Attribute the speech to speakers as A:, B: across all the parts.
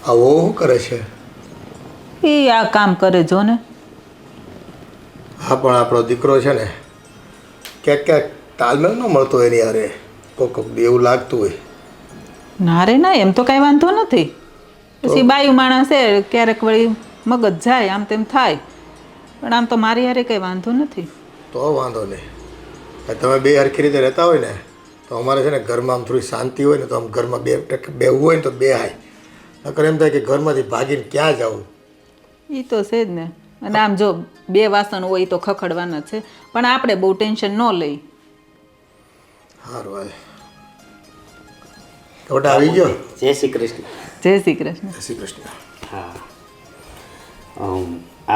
A: આવો શું કરે છે?
B: એ આ કામ કરે જો ને.
A: હા, પણ આપણો દીકરો છે ને ક્યાંક ક્યાંક તાલમેલ ન મળતો એની યારે કોક એવું લાગતું હોય.
B: ના રે ના, એમ તો કાંઈ વાંધો નથી. પછી બાયું માણસ છે, ક્યારેક વળી મગજ જાય આમ તેમ થાય, પણ આમ તો મારી હારે કંઈ વાંધો નથી.
A: તો વાંધો નહીં. તમે બે હરખી રીતે રહેતા હોય ને તો અમારે છે ને ઘરમાં આમ થોડી શાંતિ હોય ને તો આમ ઘરમાં બેવું હોય ને તો બે હાય, નકર એમ થાય કે ઘરમાંથી ભાગીને ક્યાં જવું.
B: એ તો છે જ ને. અને આમ જો બે વાસણ હોય તો ખખડવાના છે, પણ આપણે બહુ ટેન્શન ન લઈ.
A: સારું હાલ. કવટા આવી ગયો?
C: જય શ્રી કૃષ્ણ.
B: જય શ્રી કૃષ્ણ.
A: જય શ્રી કૃષ્ણ.
C: હા,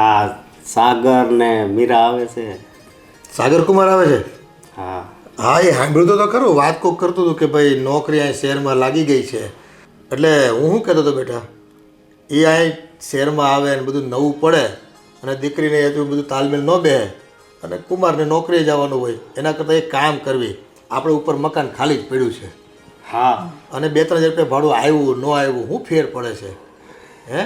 C: આ સાગર ને મીરા આવે છે.
A: સાગર કુમાર આવે છે?
C: હા
A: હા, એ સાંભળ્યું તો ખરું. વાત કોક કરતું હતું કે ભાઈ નોકરી અહીં શહેરમાં લાગી ગઈ છે. એટલે હું શું કહેતો હતો બેટા, એ અહીં શહેરમાં આવે ને બધું નવું પડે અને દીકરીને એટલું બધું તાલમેલ ન બેસે અને કુમારને નોકરીએ જવાનું હોય, એના કરતાં એક કામ કરવી. આપણે ઉપર મકાન ખાલી જ પડ્યું છે.
C: હા,
A: અને 2-3 હજાર રૂપિયા ભાડું આવ્યું ન આવ્યું શું ફેર પડે છે? હે,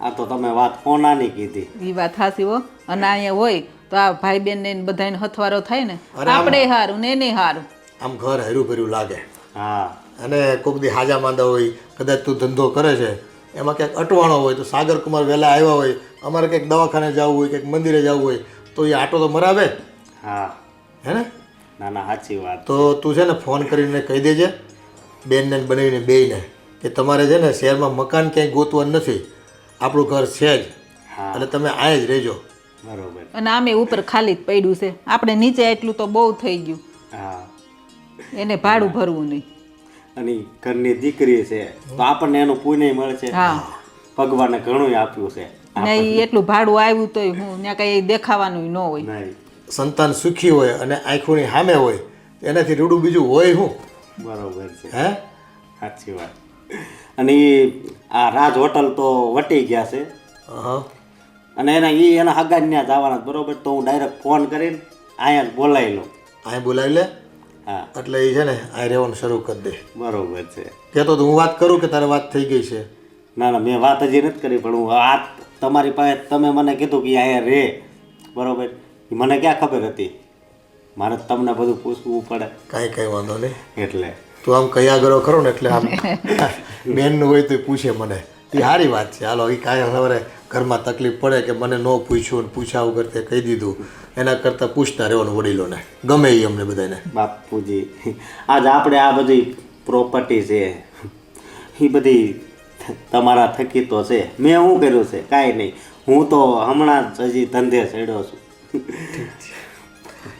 C: આ તો તમે વાત કોનાની કીધી.
B: એ વાત હાસી હો. અને અહીંયા હોય તો આ ભાઈ બેન ને બધાને હથવારો થાય ને,
A: અરે આમ-
B: આપણે હારું ને એને હારું.
A: આમ ઘર હર્યું ભર્યું લાગે.
C: હા,
A: અને કોઈક દી હાજા માંદા હોય, કદાચ તું ધંધો કરે છે એમાં ક્યાંક અટવાણો હોય તો સાગર કુમાર વહેલા આવ્યા હોય, અમારે કંઈક દવાખાને જવું હોય, કંઈક મંદિરે જવું હોય તો એ આટો તો મરાવે.
C: હા,
A: હે ને?
C: ના ના, સાચી વાત.
A: તો તું છે ને ફોન કરીને કહી દેજે બેનને બનાવીને બેયને કે તમારે છે ને શહેરમાં મકાન ક્યાંય ગોતવાનું નથી, આપણું ઘર છે જ.
C: હા,
A: એટલે તમે અહીંયા જ રહેજો.
C: બરોબર.
B: અને આમે ઉપર ખાલી જ પડ્યું છે, આપણે નીચે એટલું તો બહુ થઈ ગયું.
C: હા,
B: એને ભાડું ભરવું નહીં.
C: અને ઈ ઘરની દીકરી છે તો આપણને એનું પુણ્ય મળશે.
B: હા.
C: ભગવાને ઘણું આપ્યું છે.
B: ને ઈ એટલું ભાડું આવ્યું તોય હું ત્યાં કઈ દેખાવાનું ન હોય.
C: નહીં,
A: સંતાન સુખી હોય અને આંખોની સામે હોય એનાથી રૂડું બીજું હોય શું?
C: બરોબર છે.
A: હે,
C: સાચી વાત. અને ઈ આ રાજ હોટલ તો વટી ગયા છે
A: હા,
C: અને એના હગાને ત્યાં જવાના છે, બરોબર. તો હું ડાયરેક્ટ ફોન કરીને અહીંયા જ બોલાવી લઉં.
A: અહીં બોલાવી લે.
C: હા,
A: એટલે એ છે ને અહીં રહેવાનું શરૂ કરી દે.
C: બરોબર છે.
A: કહેતો તો હું વાત કરું કે તારે વાત થઈ ગઈ છે?
C: ના ના, મેં વાત હજી નથી કરી, પણ હું આ તમારી પાસે તમે મને કીધું કે અહીંયા રહે, બરોબર. ઈ મને ક્યાં ખબર હતી, મારે તમને બધું પૂછવું પડે
A: કાંઈ વાંધો નહીં.
C: એટલે.
A: તું આમ કયા કરો ખરો ને એટલે આમ બેનનું હોય તો એ પૂછે મને, એ સારી વાત છે. હાલો, એ કાંઈ સવારે ઘરમાં તકલીફ પડે કે મને ન પૂછ્યું ને પૂછ્યા વગર તે કહી દીધું, એના કરતાં પૂછતા રહેવાનું વડીલોને, ગમે એ અમને બધાને.
C: બાપુજી, આજ આપણે આ બધી પ્રોપર્ટી છે એ બધી તમારા થકી તો છે. મેં શું કર્યું છે? કાંઈ નહીં. હું તો હમણાં જ હજી ધંધે ચડ્યો છું.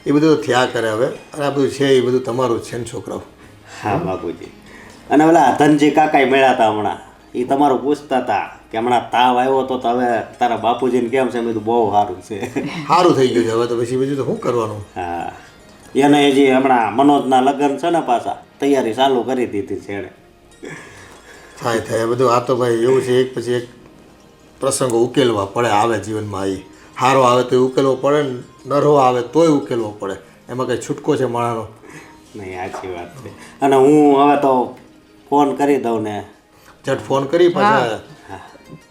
A: એ બધું થયા કરે હવે. અને આ બધું છે એ બધું તમારું જ છે ને છોકરાઓ.
C: હા બાપુજી. અને ઓલા ધનજી કાકાએ મળ્યા હતા હમણાં, એ તમારું પૂછતા હતા કે હમણાં તાવ આવ્યો હતો તો હવે તારા બાપુજીને કેમ છે? મેં કીધું બહુ સારું છે.
A: સારું થઈ ગયું છે હવે તો. પછી બીજું તો શું કરવાનું?
C: હા, એને હજી હમણાં મનોજના લગ્ન છે ને, પાછા તૈયારી ચાલુ કરી દીધી છે એણે.
A: થાય થાય આ બધું. આ તો ભાઈ એવું છે, એક પછી એક પ્રસંગો ઉકેલવા પડે આવે જીવનમાં. એ સારો આવે તો ઉકેલવો પડે ને નરહો આવે તોય ઉકેલવો પડે. એમાં કંઈ છૂટકો છે માણાનો?
C: નહીં, સાચી વાત છે. અને હું હવે તો ફોન કરી દઉં ને.
A: ઝટ ફોન કરી પાછા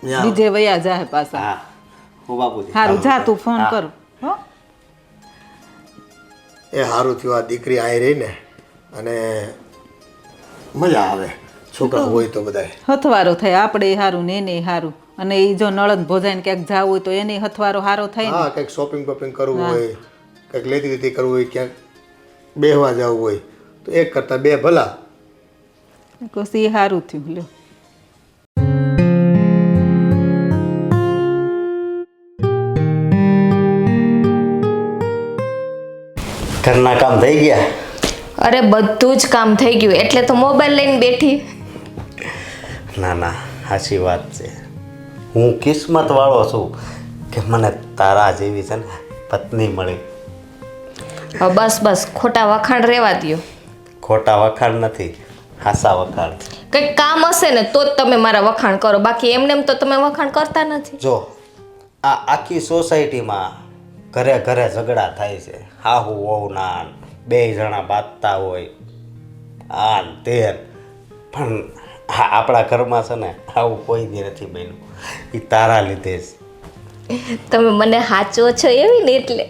A: ત્યાં.
B: બીજે વયા જાય પાછા.
C: હા, હું બાપુજી.
B: સારું, જા તું ફોન કર. હો,
A: એ સારું થયું આ દીકરી અહીં રહી ને, અને મજા આવે છોકરા હોય તો બધાય.
B: હથવારો થાય, આપણે હારું ને એને હારું. અને એ જો નળદ ભોજાઈને ક્યાંક જવું હોય તો એને હથવારો હારો થાય ને.
A: હા, કંઈક શોપિંગ બોપિંગ કરવું હોય, કંઈક લેતી દેતી કરવું હોય, ક્યાંક બેહવા જવું હોય તો એક કરતાં બે ભલા.
B: પછી એ સારું થયું. લ્યો,
C: ઘરના કામ થઈ ગયા?
D: અરે બધું જ કામ થઈ ગયું, એટલે તો મોબાઈલ લઈને બેઠી.
C: ના ના, સાચી વાત છે. હું કિસ્મત વાળો છું કે મને તારા જેવી છે ને પત્ની મળી.
D: હવે બસ બસ, ખોટા વખાણ રહેવા દ્યો.
C: ખોટા વખાણ નથી, હાસા વખાણ.
D: કંઈક કામ હશે ને તો જ તમે મારા વખાણ કરો, બાકી એમને એમ તો તમે વખાણ કરતા નથી.
C: જો આ આખી સોસાયટીમાં ઘરે ઘરે ઝઘડા થાય છે. હાહુ વહુ ના, બે જણા બાંધતા હોય આન તેન, પણ હા, આપણા ઘરમાં છે ને આવું કોઈ દી નથી બન્યું. એ તારા લીધે જ.
D: તમે મને હાચો છો એવી ને એટલે.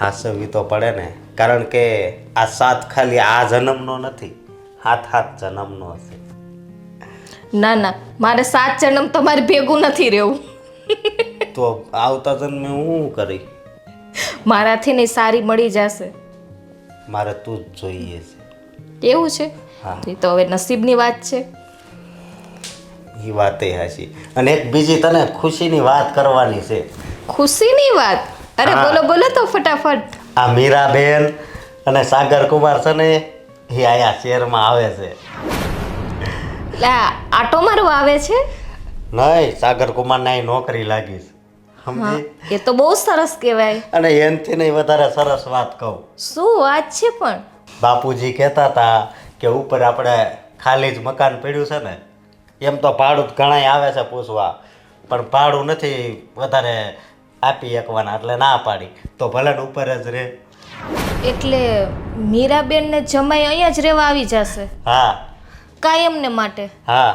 C: હાસવી તો પડે ને, કારણ કે આ સાથ ખાલી આ જન્મનો નથી, 7 જન્મનો હશે.
D: ના ના, મારે 7 જન્મ તમારે ભેગું નથી રહેવું.
C: તો આવતા જન્મે હું શું કરી?
D: મારાથી નહીં સારી મળી જશે.
C: મારે તું જ જોઈએ છે.
D: એવું છે?
C: હા.
D: એ તો હવે નસીબની વાત છે.
C: એ વાત એ હાચી. અને એક બીજી તને ખુશીની વાત કરવાની છે.
D: ખુશીની વાત? અરે
C: હા.
D: બોલો બોલો તો ફટાફટ.
C: આ મીરાબેન અને સાગર કુમાર છે ને, એ આયા શહેરમાં આવે છે.
D: લા આટો મારવા આવે છે?
C: નહીં, સાગર કુમારને અહીં નોકરી લાગી છે.
D: હા,
C: સમજી?
D: એ તો બહુ સરસ કહેવાય.
C: અને એનથી નહીં વધારે સરસ વાત કહું.
D: શું વાત છે પણ?
C: બાપુજી કહેતા હતા કે ઉપર આપણે ખાલી જ મકાન પડ્યું છે ને, એમ તો ભાડું ઘણાય આવે છે પૂછવા, પણ ભાડું નથી વધારે આપી શકવાના, એટલે ના પાડી. તો ભલે ને ઉપર જ રહે.
D: એટલે મીરાબેન ને જમાઈ અહીંયા જ રહેવા આવી જશે
C: હા
D: કાયમને માટે?
C: હા.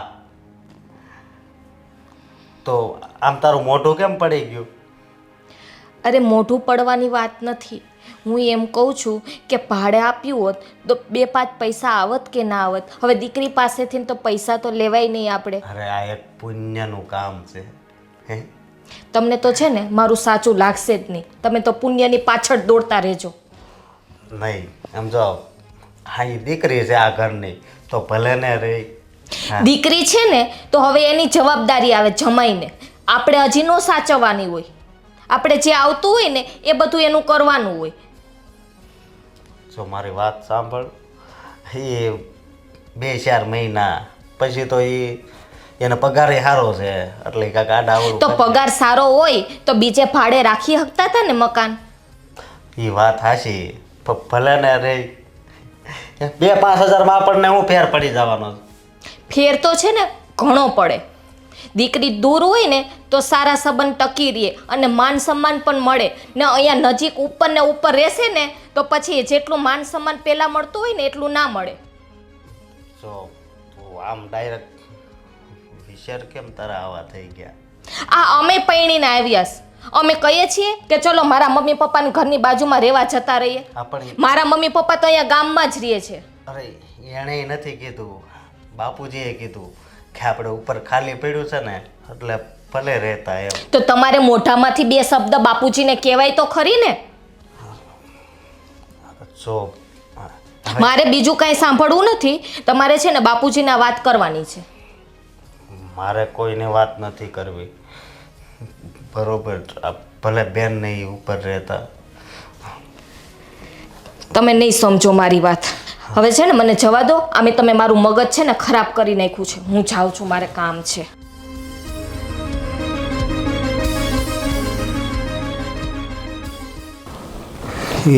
C: તો આમ તારું મોઢું કેમ પડી ગયું?
D: અરે મોઢું પડવાની વાત નથી. હું એમ કહું છું કે ભાડે આપ્યું હોત તો 2-5 પૈસા આવત કે ના આવત? હવે દીકરી પાસેથી તો પૈસા તો લેવાય નહીં આપણે.
C: અરે આ એક પુણ્યનું કામ છે. હે?
D: તમને તો છે ને મારું સાચું લાગશે જ નહીં. તમે તો પુણ્યની પાછળ દોડતા રહેજો.
C: નહીં સમજો, હા એ દીકરી છે આ ઘરની, તો ભલે ને રહી. હા.
D: દીકરી છે ને તો હવે એની જવાબદારી આવે જમાઈને. આપણે હજી નો સાચવવાની હોય. આપણે જે આવતું હોય ને એ બધું એનું કરવાનું હોય.
C: જો મારી વાત સાંભળ, એ 2-4 મહિના પછી તો એને પગારે સારો છે, એટલે કાંઈક આડાવડું
D: તો પગાર સારો હોય તો બીજે ભાડે રાખી શકતા હતા ને મકાન.
C: એ વાત હાશી, ભલે ને રે 2-5 હજારમાં આપણને હું ફેર પડી જવાનો છે?
D: ફેર તો છે ને ઘણો પડે. દીકરી દૂર હોય ને તો સારા સંબંધ ટકી રહે અને માન સન્માન પણ મળે ને. અહીંયા નજીક ઉપર ને ઉપર રહેશે ને તો પછી જેટલું માન સન્માન પહેલાં મળતું હોય ને એટલું ના મળે.
C: જો તું આમ ડાયરેક્ટ વિચાર કેમ તારા આવા થઈ ગયા?
D: આ અમે પૈણીને આવ્યા છે. અમે કહીએ છીએ કે ચલો મારા મમ્મી પપ્પાની ઘરની બાજુમાં રહેવા જતા રહીએ.
C: આપણી
D: મારા મમ્મી પપ્પા તો અહીંયા ગામમાં જ રહે છે.
C: અરે એણે નથી કીધું, બાપુજીએ કીધું કે આપણે ઉપર ખાલી પડ્યું છે ને, એટલે ભલે રહેતા એમ.
D: તો તમારે મોઢામાંથી 2 શબ્દ બાપુજીને કહેવાય તો ખરી ને.
C: જો
D: મારે બીજું કાંઈ સાંભળવું નથી. તમારે છે ને બાપુજીના વાત કરવાની છે.
C: મારે કોઈને વાત નથી કરવી, બરોબર? ભલે બેન નહીં ઉપર રહેતા.
D: તમે નહીં સમજો મારી વાત. હવે છે ને મને જવા દો. આમે તમે મારું મગજ છે ને ખરાબ કરી નાખ્યું છે. હું જાઉં છું, મારે કામ છે.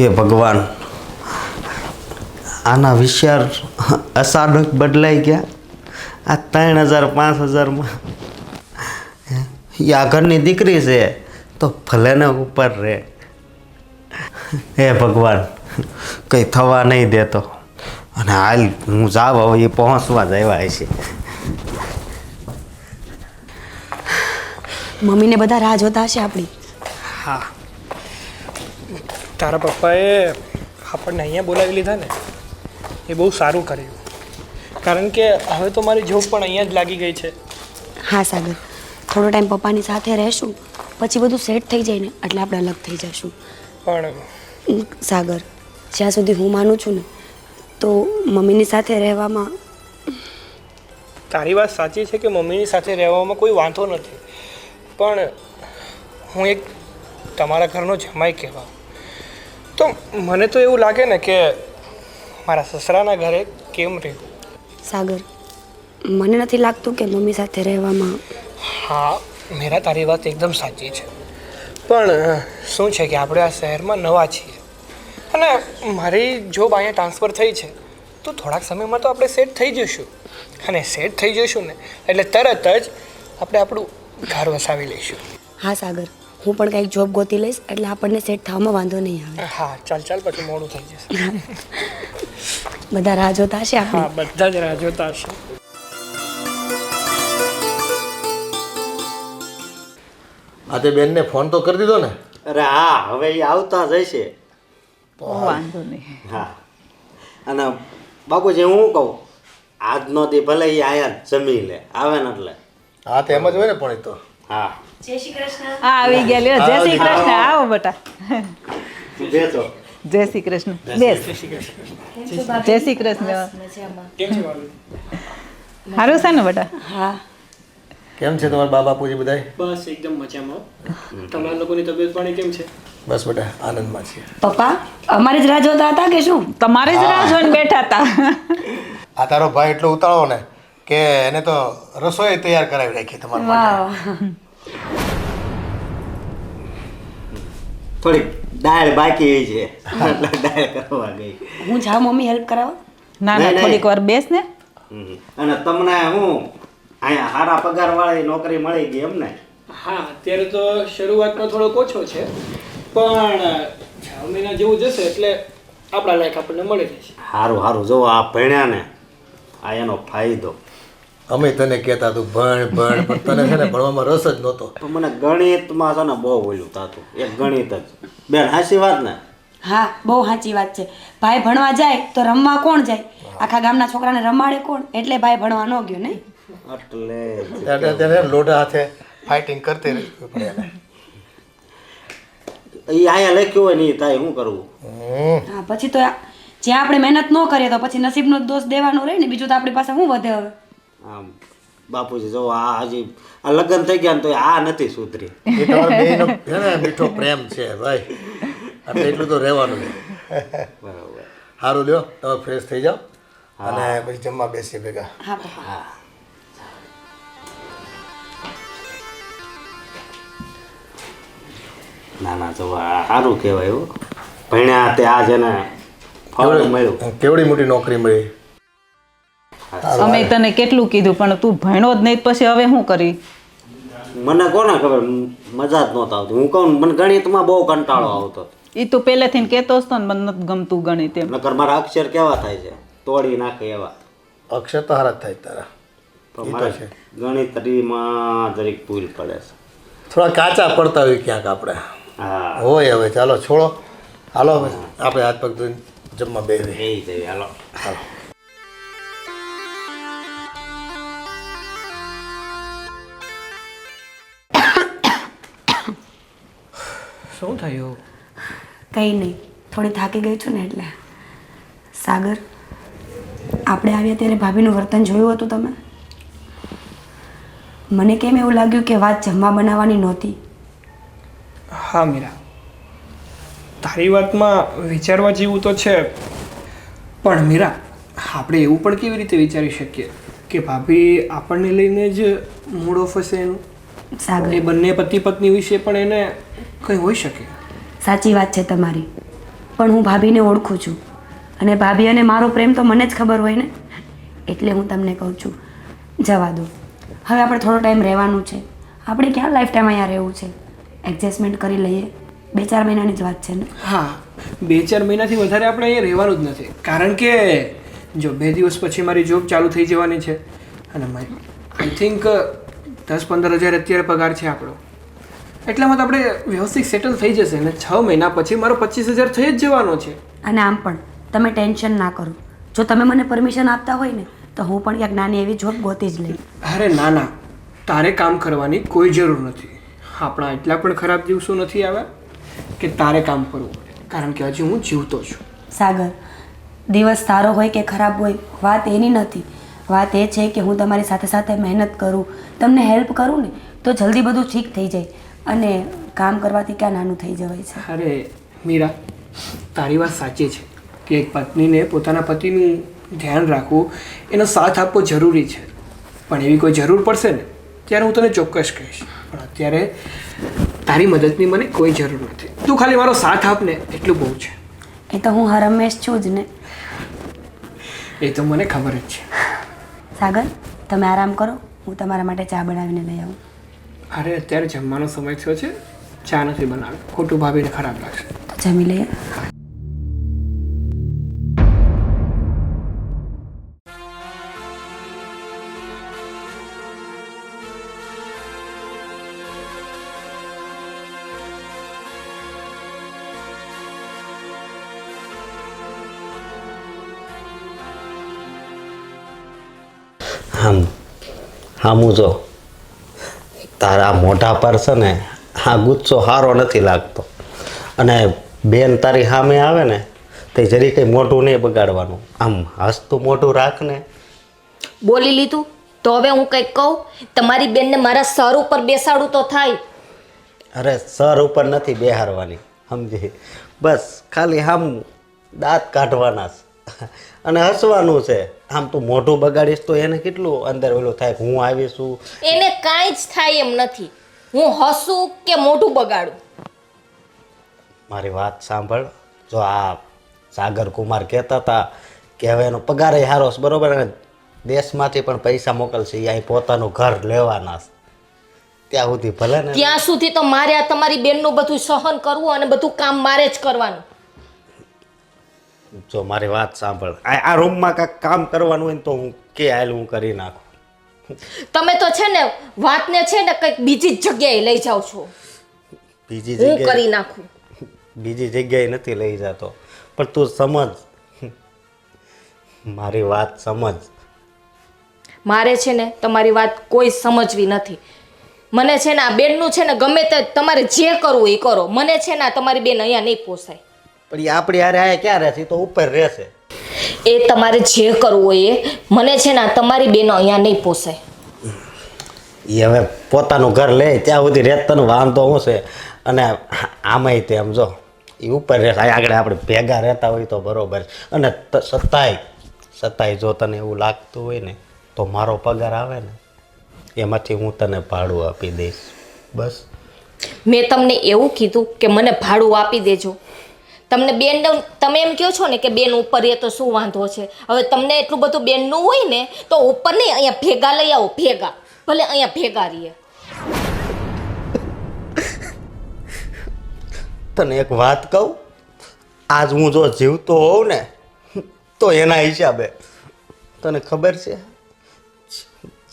C: એ ભગવાન, આના વિચાર અચાનક બદલાઈ ગયા. આ 3000-5000માં આ ઘરની દીકરી છે તો ભલે ને ઉપર રહે. હે ભગવાન, કંઈ થવા નહીં દેતો. અને હાલ હું જાવ, હવે એ પહોંચવા જ આવ્યા છે.
E: મમ્મીને બધા રાહ જોતા હશે આપણી.
F: હા, તારા પપ્પાએ આપણને અહીંયા બોલાવી લીધા ને એ બહુ સારું કર્યું, કારણ કે હવે તો મારી જોબ પણ અહીંયા જ લાગી ગઈ છે.
E: હા સાગર, થોડો ટાઈમ પપ્પાની સાથે રહેશું, પછી બધું સેટ થઈ જાય ને એટલે આપણે અલગ થઈ જઈશું.
F: પણ
E: સાગર, જ્યાં સુધી હું માનું છું ને તો મમ્મીની સાથે રહેવામાં
F: તારી વાત સાચી છે કે મમ્મીની સાથે રહેવામાં કોઈ વાંધો નથી, પણ હું એક તમારા ઘરનો જમાઈ કહેવા તો મને તો એવું લાગે ને કે મારા સસરાના ઘરે કેમ રહેવું.
E: સાગર, મને નથી લાગતું કે મમ્મી સાથે રહેવામાં.
F: હા મેરા, તારી વાત એકદમ સાચી છે, પણ શું છે કે આપણે આ શહેરમાં નવા છીએ અને મારી જોબ અહીંયા ટ્રાન્સફર થઈ છે, તો થોડાક સમયમાં તો આપણે સેટ થઈ જઈશું. અને સેટ થઈ જઈશું ને એટલે તરત જ આપણે આપણું ઘર વસાવી લઈશું.
E: હા સાગર, હું પણ કંઈક જોબ ગોતી લઈશ એટલે આપણને સેટ થવામાં વાંધો નહીં આવે.
F: હા ચાલ ચાલ, પછી મોડું થઈ જશે.
E: બધા રાહ જોતા હશે
F: હા,
E: આપણે.
F: બધા જ રાહ જોતા હશે.
A: આ તે બેનને ફોન તો કરી દીધો ને?
C: અરે હા, હવે એ આવતા જ હશે.
B: વાંધો નહીં.
C: હા, અને બાપુજી હું કહું, આજનો દી ભલે એ આયા જમી લે, આવે ને એટલે.
A: હા તે એમ જ હોય ને, પણ એ તો
C: હા,
B: આ આવી ગયા લ્યો. જય શ્રી કૃષ્ણ. આવો બેટા.
C: તું બેસો.
B: જય શ્રી કૃષ્ણ. બેસ. જય શ્રી કૃષ્ણ. સારું છે ને બેટા?
E: હા
A: કેમ છે તમારા બા બાપુજી બધાય?
F: બસ એકદમ મજામાં. તમારા લોકોની તબિયત પાણી કેમ છે?
A: બસ બેટા આનંદમાં છીએ.
E: પપ્પા અમારી જ રાહ જોતા હતા કે શું?
B: તમારી જ રાહ જોઈને બેઠા હતા.
A: આ તારો ભાઈ એટલો ઉતાળો ને કે એને તો રસોઈ તૈયાર કરાવી રાખી તમારા માટે.
E: વાહ
C: થોડીક દાળ બાકી છે એટલે દાળ કરવા ગઈ.
E: હું જાઉં મમ્મી હેલ્પ કરાવવા?
B: ના ના,
C: નહીં,
B: થોડીક વાર બેસ ને.
C: અને તમને હું અહીંયા સારા પગારવાળી નોકરી મળી ગઈ એમ ને?
F: હા, અત્યારે તો શરૂઆતમાં થોડોક ઓછો છે, પણ 6 મહિના જેવું જશે એટલે આપણા લાયક આપણને મળી રહેશે.
C: સારું સારું, જો આ ભણ્યા ને આ એનો ફાયદો.
A: અમે તને કહેતા તું ભણ ભણ, પણ તને છે ને ભણવામાં રસ જ નહોતો.
C: પણ મને ગણિતમાં છે ને બહુ ઓલું થતું, એક ગણિત જ. બેન હાચી વાત ને?
E: હા બહુ સાચી વાત છે. ભાઈ ભણવા જાય તો રમવા કોણ જાય? આખા ગામના છોકરાને રમાડે કોણ? એટલે ભાઈ ભણવા ન ગયો નહીં.
C: એટલે
A: ત્યારે લોઢા હાથે ફાઇટિંગ કરતી રહી પડે એને.
C: એ અહીંયા લખ્યું હોય ને એ થાય શું કરવું?
E: હા પછી તો જ્યાં આપણે મહેનત ન કરીએ તો પછી નસીબનો જ દોષ દેવાનો રહે ને. બીજું તો આપણી પાસે શું વધે હવે?
C: આમ બાપુજી જો આ હજી આ લગ્ન થઈ ગયા ને તો આ નથી સુધરી.
A: એ તમારા બેયનો છે ને મીઠો પ્રેમ છે ભાઈ, એટલે એટલું તો રહેવાનું છે.
C: બરાબર.
A: સારું લ્યો, તમે ફ્રેશ થઈ જાઓ અને પછી જમવા બેસીએ ભેગા.
E: હા પપ્પા.
C: ના ના જો આ સારું કહેવાય હો. ભણ્યા તે આ છે ને ફળ મળ્યું.
A: કેવડી મોટી નોકરી મળી.
B: અમે તને કેટલું કીધું પણ તું ભણ્યો જ નહીં, પછી હવે શું કરી?
C: મને કોને ખબર, મજા જ નહોતી આવતી. હું કહું મને ગણિતમાં બહુ કંટાળો આવતો.
B: એ તું પહેલેથી કહેતો હતો ને, મને નથી ગમતું ગણિત એમ.
C: નકર મારા અક્ષર કેવા થાય છે, તોડી નાખે એવા.
A: અક્ષર તો હારા જ થાય તારા.
C: પણ મારે ગણિતરીમાં જરીક ભૂલ પડે છે.
A: થોડા કાચા પડતા હોય ક્યાંક આપણે.
C: હા,
A: હોય હવે ચાલો છોડો, હાલો હવે આપણે હાથ પગ ધોઈને જમવા બેસી.
C: એ જઈએ હાલો.
A: હાલો.
F: શું થયું?
E: કંઈ નહીં, થોડી થાકી ગઈ છું ને એટલે. સાગર, આપણે આવ્યા ત્યારે ભાભીનું વર્તન જોયું હતું તમે? મને કેમ એવું લાગ્યું કે વાત જમવા બનાવવાની નહોતી?
F: હા મીરા, તારી વાતમાં વિચારવા જેવું તો છે, પણ મીરા આપણે એવું પણ કેવી રીતે વિચારી શકીએ કે ભાભી આપણને લઈને જ મૂડ ઓફ હશે એનું?
E: સાગર,
F: એ બંને પતિ પત્ની વિશે પણ એને કંઈ હોઈ શકે.
E: સાચી વાત છે તમારી, પણ હું ભાભીને ઓળખું છું અને ભાભી અને મારો પ્રેમ તો મને જ ખબર હોય ને. એટલે હું તમને કહું છું, જવા દો. હવે આપણે થોડો ટાઈમ રહેવાનું છે. આપણે ક્યાં લાઈફ ટાઈમ અહીંયા રહેવું છે? એડજસ્ટમેન્ટ કરી લઈએ. 2-4 મહિનાની જ વાત છે ને.
F: હા, 2-4 મહિનાથી વધારે આપણે અહીંયા રહેવાનું જ નથી, કારણ કે જો 2 દિવસ પછી મારી જોબ ચાલુ થઈ જવાની છે અને આઈ થિંક 10-15 હજાર અત્યારે પગાર છે આપણો. એટલામાં તો આપણે વ્યવસ્થિત સેટલ થઈ જશે અને 6 મહિના પછી મારો 25,000 થઈ જ જવાનો છે.
E: અને આમ પણ તમે ટેન્શન ના કરો. જો તમે મને પરમિશન આપતા હોય ને તો હું પણ ક્યાંક નાની એવી જોબ ગોતી જ લઈ.
F: અરે ના ના, તારે કામ કરવાની કોઈ જરૂર નથી. આપણા એટલા પણ ખરાબ દિવસો નથી આવ્યા કે તારે કામ કરવું પડે, કારણ કે હજી હું જીવતો છું.
E: સાગર, દિવસ સારો હોય કે ખરાબ હોય વાત એની નથી. વાત એ છે કે હું તમારી સાથે સાથે મહેનત કરું, તમને હેલ્પ કરું ને તો જલ્દી બધું ઠીક થઈ જાય. અને કામ કરવાથી ક્યાં નાનું થઈ જવાય છે.
F: અરે મીરા, તારી વાત સાચી છે કે એક પત્નીને પોતાના પતિનું ધ્યાન રાખવું, એનો સાથ આપવો જરૂરી છે, પણ એવી કોઈ જરૂર પડશે ને ત્યારે હું તને ચોક્કસ કહીશ. પણ અત્યારે તારી મદદની મને કોઈ જરૂર નથી. તું ખાલી મારો સાથ આપ ને એટલું બહુ છે.
E: એ તો હું હરમેશ છું જ ને.
F: એ તો મને ખબર જ છે.
E: સાગર, તમે આરામ કરો, હું તમારા માટે ચા બનાવીને લઈ આવું.
F: અરે અત્યારે જમવાનો સમય થયો છે, ચા નથી બનાવી, ખોટું ભાભીને ખરાબ લાગશે.
E: તો જમી લઈએ.
C: હામું જો તારા મોઢા પર છે ને આ ગુસ્સો સારો નથી લાગતો. અને બેન તારી સામે આવે ને તે જરી કંઈ મોઢું નહીં બગાડવાનું, આમ હસતું મોઢું રાખ ને.
D: બોલી લીધું તો હવે હું કંઈક કહું? તમારી બેનને મારા સર ઉપર બેસાડું તો થાય.
C: અરે સર ઉપર નથી બેહારવાની, સમજી? બસ ખાલી આમ દાંત કાઢવાના છે અને હસવાનું છે. આમ તું મોઢું બગાડીશ તો એને કેટલું અંદર ઓલું થાય કે હું આવીશું.
D: એને કાંઈ જ થાય એમ નથી. હું હસું કે મોઢું બગાડું.
C: મારી વાત સાંભળ. જો આ સાગર કુમાર કહેતા હતા કે હવે એનો પગાર સારો છે, બરોબર, અને દેશમાંથી પણ પૈસા મોકલશે, એ અહીં પોતાનું ઘર લેવાના છે. ત્યાં સુધી ભલે ને.
D: ત્યાં સુધી તો મારે આ તમારી બેનનું બધું સહન કરવું અને બધું કામ મારે જ કરવાનું.
C: જો મારી વાત સાંભળ, આ રૂમમાં કાંઈક કામ કરવાનું હોય ને તો હું કે હાલ હું કરી નાખું.
D: તમે તો છે ને વાતને છે ને કંઈક બીજી જ જગ્યાએ લઈ જાઓ છો.
C: બીજી
D: હું
C: જગ્યાએ
D: કરી નાખું.
C: બીજી જગ્યાએ નથી લઈ જતો, પણ તું સમજ, મારી વાત સમજ.
D: મારે છે ને તમારી વાત કોઈ સમજવી નથી. મને છે ને આ બેનનું છે ને ગમે તે તમારે જે કરવું એ કરો. મને છે ને આ તમારી બેન અહીંયા નહીં પોસાય.
C: પણ એ આપણી હારે આયા ક્યાં રહેશે? તો ઉપર રહેશે.
D: એ તમારે જે કરવું હોય એ. મને છે ને આ તમારી બેન અહીંયા નહીં પોસાય.
C: એ હવે પોતાનું ઘર લે ત્યાં સુધી રહેતાનો વાંધો શું છે? અને આમાંય તેમ જો એ ઉપર રહેશે, આગળ આપણે ભેગા રહેતા હોય તો બરોબર. અને સતાય જો તને એવું લાગતું હોય ને તો મારો પગાર આવે ને એમાંથી હું તને ભાડું આપી દઈશ. બસ.
D: મેં તમને એવું કીધું કે મને ભાડું આપી દેજો. તમને બેન, તમે એમ કહો છો ને કે બેન ઉપર રહે તો શું વાંધો છે? હવે તમને એટલું બધું બેનનું હોય ને તો ઉપર નહીં, અહીંયા ભેગા લઈ આવો. ભેગા ભલે અહીંયા ભેગા રહીએ.
C: તને એક વાત કહું, આજ હું જો જીવતો હોઉં ને તો એના હિસાબે તને ખબર છે,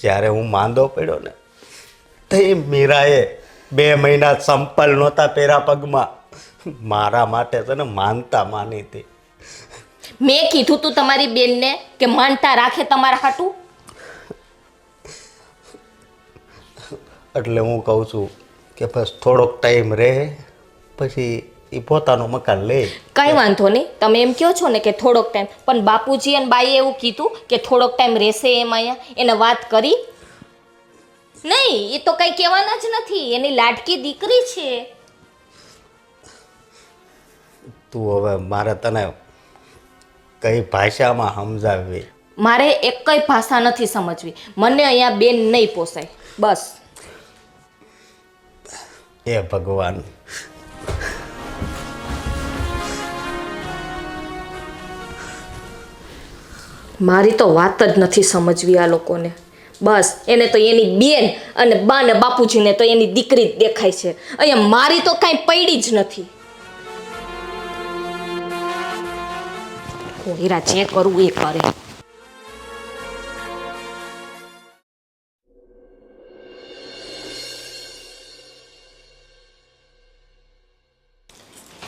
C: જ્યારે હું માંદો પડ્યો ને તે મીરાએ 2 મહિના સંપલ નહોતા પહેર્યા પગમાં, મારા માટે તને માનતા માની હતી.
D: મેં કીધું તું તમારી બેનને કે માનતા રાખે તમારા હાટું.
C: એટલે હું કહું છું કે બસ થોડોક ટાઈમ રહે પછી એ પોતાનું મકાન લે.
D: કંઈ વાંધો નહીં. તમે એમ કહો છો ને કે થોડોક ટાઈમ, પણ બાપુજી અને બાઈએ એવું કીધું કે થોડોક ટાઈમ રહેશે એમ અહીંયા. એને વાત કરી નહીં? એ તો કંઈ કહેવાના જ નથી. એની લાડકી દીકરી છે.
C: તું હવે મારે તને કઈ ભાષામાં સમજાવવી?
D: મારે એક કઈ ભાષા નથી સમજવી. મને અહીંયા બેન નહીં પોસાય. બસ.
C: એ ભગવાન.
D: મારી તો વાત જ નથી સમજવી આ લોકોને. બસ એને તો એની બેન અને બા ને બાપુજીને તો એની દીકરી જ દેખાય છે. અહીંયા મારી તો કાંઈ પડી જ નથી. હીરા જે કરવું એ કરે.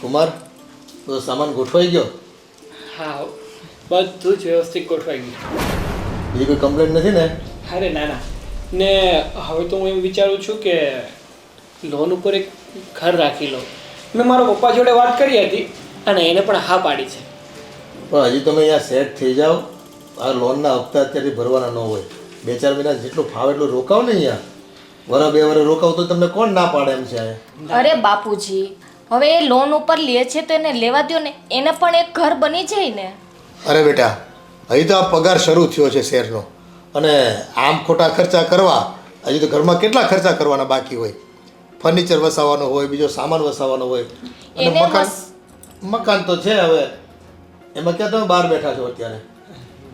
A: કુમાર, બધો સામાન ગોઠવાઈ ગયો?
F: હા, બધું જ વ્યવસ્થિત ગોઠવાઈ ગયું.
A: બીજી કોઈ કમ્પ્લેન્ટ નથી ને?
F: અરે ના ના. ને હવે તો હું એમ વિચારું છું કે લોન ઉપર એક ઘર રાખી લઉં. મેં મારા પપ્પા જોડે વાત કરી હતી અને એને પણ હા પાડી છે.
A: પણ હજી તમે અહીંયા સેટ થઈ જાઓ. આ લોનના હપ્તા અત્યારથી ભરવાના ન હોય. 2-4 મહિના જેટલું ફાવે એટલું રોકાવ ને અહીંયા. 1-2 વર્ષ રોકાવ તો તમને કોણ ના પાડે એમ છે?
D: અરે બાપુજી, હવે એ લોન ઉપર લે છે તો એને લેવા દો ને. એને પણ એક ઘર બની જાય ને.
A: અરે બેટા, હજી તો આ પગાર શરૂ થયો છે શેરનો, અને આમ ખોટા ખર્ચા કરવા હજી તો ઘરમાં કેટલા ખર્ચા કરવાના બાકી હોય. ફર્નિચર વસાવવાનો હોય, બીજો સામાન વસાવવાનો હોય, અને
D: એને
A: મકાન તો છે. હવે એમાં ક્યાં તમે બહાર બેઠા છો અત્યારે?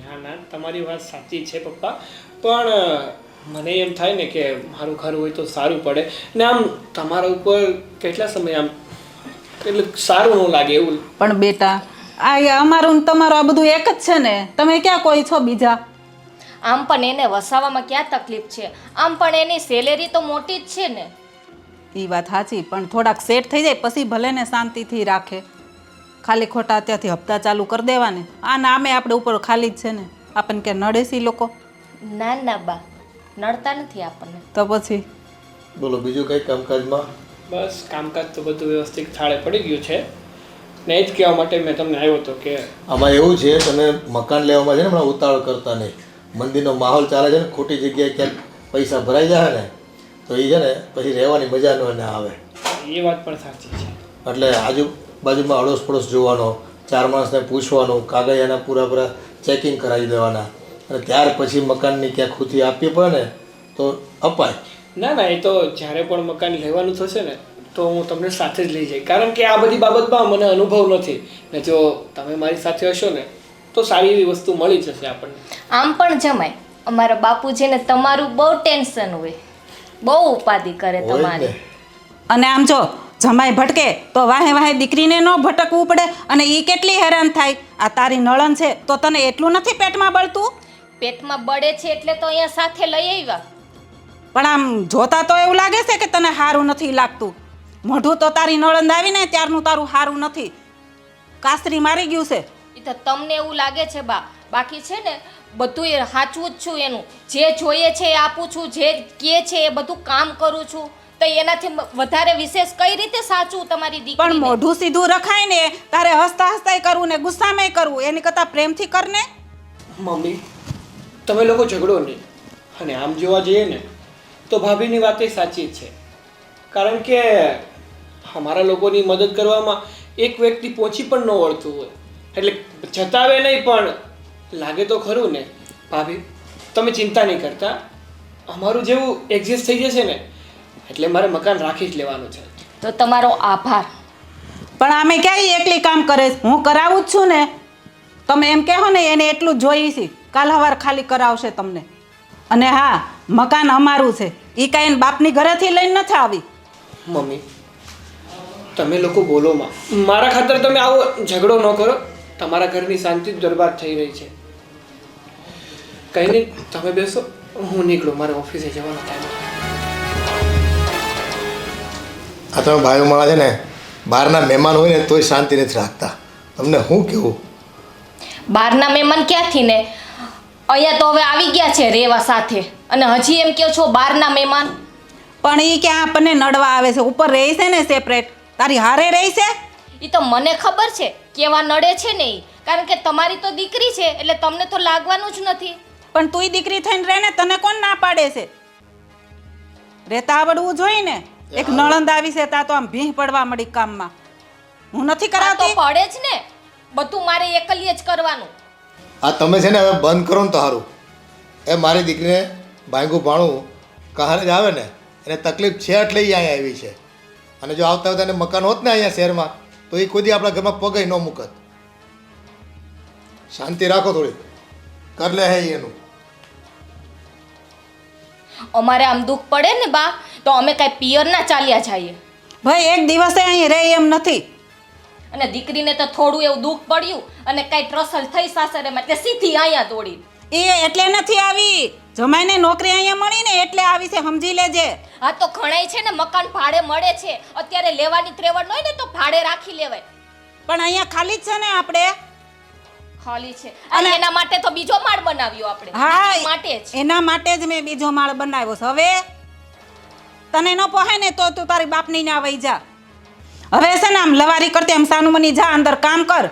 F: ના ના, તમારી વાત સાચી છે પપ્પા, પણ મને એમ થાય ને કે મારું ઘર હોય તો સારું પડે ને. આમ તમારા ઉપર કેટલા સમય આમ એટલે સારું ન લાગે એવું.
B: પણ બેટા, આ અમારું ને તમારું આ બધું એક જ છે ને. તમે ક્યાં કોઈ છો બીજા?
D: આમ પણ એને વસાવામાં ક્યાં તકલીફ છે? આમ પણ એની સેલેરી તો મોટી જ છે ને.
B: એ વાત સાચી, પણ થોડાક સેટ થઈ જાય પછી ભલે ને શાંતિથી રાખે. ખાલી ખોટા અત્યારથી હપ્તા ચાલુ કરી દેવાને. આ નામે આપણે ઉપર ખાલી જ છે ને. આપણને ક્યાં નડે છે લોકો?
D: ના ના બા, નડતા નથી આપણને.
B: તો પછી
A: બોલો બીજું કંઈ કામકાજમાં?
F: બસ કામકાજ તો બધું વ્યવસ્થિત થાળે પડી ગયું છે ને એ જ કહેવા માટે મેં તમને આવ્યો હતો કે
A: આમાં એવું છે તમે મકાન લેવામાં છે ને હમણાં ઉતાવળ કરતા નહીં. મંદિરનો માહોલ ચાલે છે ને, ખોટી જગ્યાએ ક્યાંક પૈસા ભરાઈ જાય ને તો એ છે ને પછી રહેવાની મજા ન આવે.
F: એ વાત પણ સાચી છે.
A: એટલે આજુબાજુમાં અડોશ પડોશ જોવાનો, 4 માણસને પૂછવાનું, કાગળિયાના પૂરા ચેકિંગ કરાવી દેવાના અને ત્યાર પછી મકાનની ક્યાંક ખૂતી આપવી પડે ને તો અપાય.
F: ના ના, એ તો જ્યારે પણ મકાન લેવાનું થશે ને તો હું તમને સાથે જ લઈ જઈશ, કારણ કે આ બધી બાબતમાં મને અનુભવ નથી ને જો તમે મારી સાથે હશો ને તો સારી એવી વસ્તુ મળી જશે આપણને.
D: આમ પણ જમાય, અમારા બાપુજીને તમારું બહુ ટેન્શન હોય, બહુ ઉપાધિ કરે
A: હોય જ
D: તમારી.
A: ને.
B: અને આમ જો જમાઈ ભટકે તો વાહે વાહે દીકરીને ન ભટકવું પડે અને એ કેટલી હેરાન થાય. આ તારી નળન છે તો તને એટલું નથી પેટમાં બળતું?
D: પેટમાં બળે છે એટલે તો અહીંયા સાથે લઈ આવ્યા.
B: પણ આમ જોતા તો એવું લાગે છે કે તને સારું નથી લાગતું. મોઢું તો તારી નળંદ આવીને ત્યારનું તારું સારું નથી, કાસરી મારી ગયું છે.
D: એ તો તમને એવું લાગે છે બા, બાકી છે ને બધું એ સાચું જ છું. એનું જે જોઈએ છે એ આપું છું, જે કહે છે એ બધું કામ કરું છું. તો એનાથી વધારે વિશેષ કઈ રીતે સાચું તમારી
B: પણ
D: દીકરી?
B: મોઢું સીધું રખાય ને તારે હસતા હસતાય કરવું ને ગુસ્સામાં કરવું, એની કરતાં પ્રેમથી કર ને.
F: મમ્મી, તમે લોકો ઝઘડો નહીં. અને આમ જોવા જઈએ ને તો ભાભીની વાત એ સાચી જ છે, કારણ કે અમારા લોકોની મદદ કરવામાં એક વ્યક્તિ પહોંચી પણ ન વળતું હોય એટલે જતાવે નહીં પણ લાગે તો ખરું ને. ભાભી તમે ચિંતા નહીં કરતા, અમારું જેવું એડજસ્ટ થઈ જશે ને એટલે મારે મકાન રાખી જ લેવાનું છે.
D: તો તમારો આભાર.
B: પણ આમે ક્યાંય એકલી કામ કરે છે? હું કરાવું જ છું ને. તમે એમ કહો ને એને એટલું જ જોઈ છે, કાલ સવાર ખાલી કરાવશે તમને. અને હા, મકાન અમારું છે, એ કાંઈ બાપની ઘરેથી લઈને નથી આવી.
F: મમ્મી તમે લોકો બોલોમાં, મારા ખાતર તમે આવો ઝઘડો ન કરો. તમારા ઘરની શાંતિ જ બરબાદ થઈ રહી છે. કંઈ નહીં, તમે બેસો, હું નીકળું, મારે ઓફિસે જવાનો ટાઈમ છે.
A: આ તમે ભાઈઓ મારા છે ને બહારના મહેમાન હોય ને તોય શાંતિ નથી રાખતા. તમને શું કહેવું?
D: બહારના મહેમાન ક્યાંથી ને, અહીંયા તો હવે આવી ગયા છે રેવા સાથે અને હજી એમ કહો છો બહારના મહેમાન?
B: પણ એ ક્યાં આપણને નડવા આવે છે? ઉપર રહે છે ને સેપરેટ, તારી હારે રહી છે.
D: એ તો મને ખબર છે કેવા નડે છે ને એ, કારણ કે તમારી તો દીકરી છે એટલે તમને તો લાગવાનું જ નથી.
B: પણ તુંય દીકરી થઈને રહે ને, તને કોણ ના પાડે છે? રહેતા આવડવું જોઈએ ને. એક નળંદ આવી છે તા તો આમ ભીંહ પડવા મળી કામમાં. હું નથી
D: આ તો
B: કરાવતી.
D: પડે જ ને, બધું મારે એકલીએ જ કરવાનું.
A: આ તમે છે ને હવે બંધ કરો ને તો સારું. એ મારી દીકરીને ભાંગું ભાણું કહારે જ આવે ને એને તકલીફ છે એટલે એ અહીંયા આવી છે. અને જો આવતા આવતા એને મકાન હોત ને અહીંયા શહેરમાં તો એ કોઈ દી આપણા ઘરમાં પગે ન મૂકત. શાંતિ રાખો થોડી, કર લે હે એનું.
D: અમારે આમ દુઃખ પડે ને બા તો અમે કાંઈ પિયર ના ચાલ્યા જઈએ.
B: ભાઈ એક દિવસે અહીં રહે એમ નથી.
D: અને દીકરીને તો થોડું એવું દુઃખ પડ્યું અને કાંઈ ટ્રસલ થઈ સાસરેમાં એટલે સીધી અહીંયા દોડી.
B: એ એટલે નથી આવી, જમાઈને નોકરી અહીંયા મળી ને એટલે આવી છે, સમજી લેજે.
D: હા તો ઘણાય છે ને મકાન ભાડે મળે છે, અત્યારે લેવાની ત્રેવડ ન હોય ને તો ભાડે રાખી લેવાય.
B: પણ અહીંયા ખાલી જ છે ને આપણે.
D: ખાલી છે અને એના માટે તો બીજો માળ બનાવ્યો આપણે.
B: હા,
D: એ માટે જ.
B: એના માટે જ મેં બીજો માળ બનાવ્યો છે. હવે તને ન પોહાય ને તો તું તારી બાપની ના વહી જા. હવે છે ને આમ લવારી કરતી આમ સાનુમની જા, અંદર કામ કર.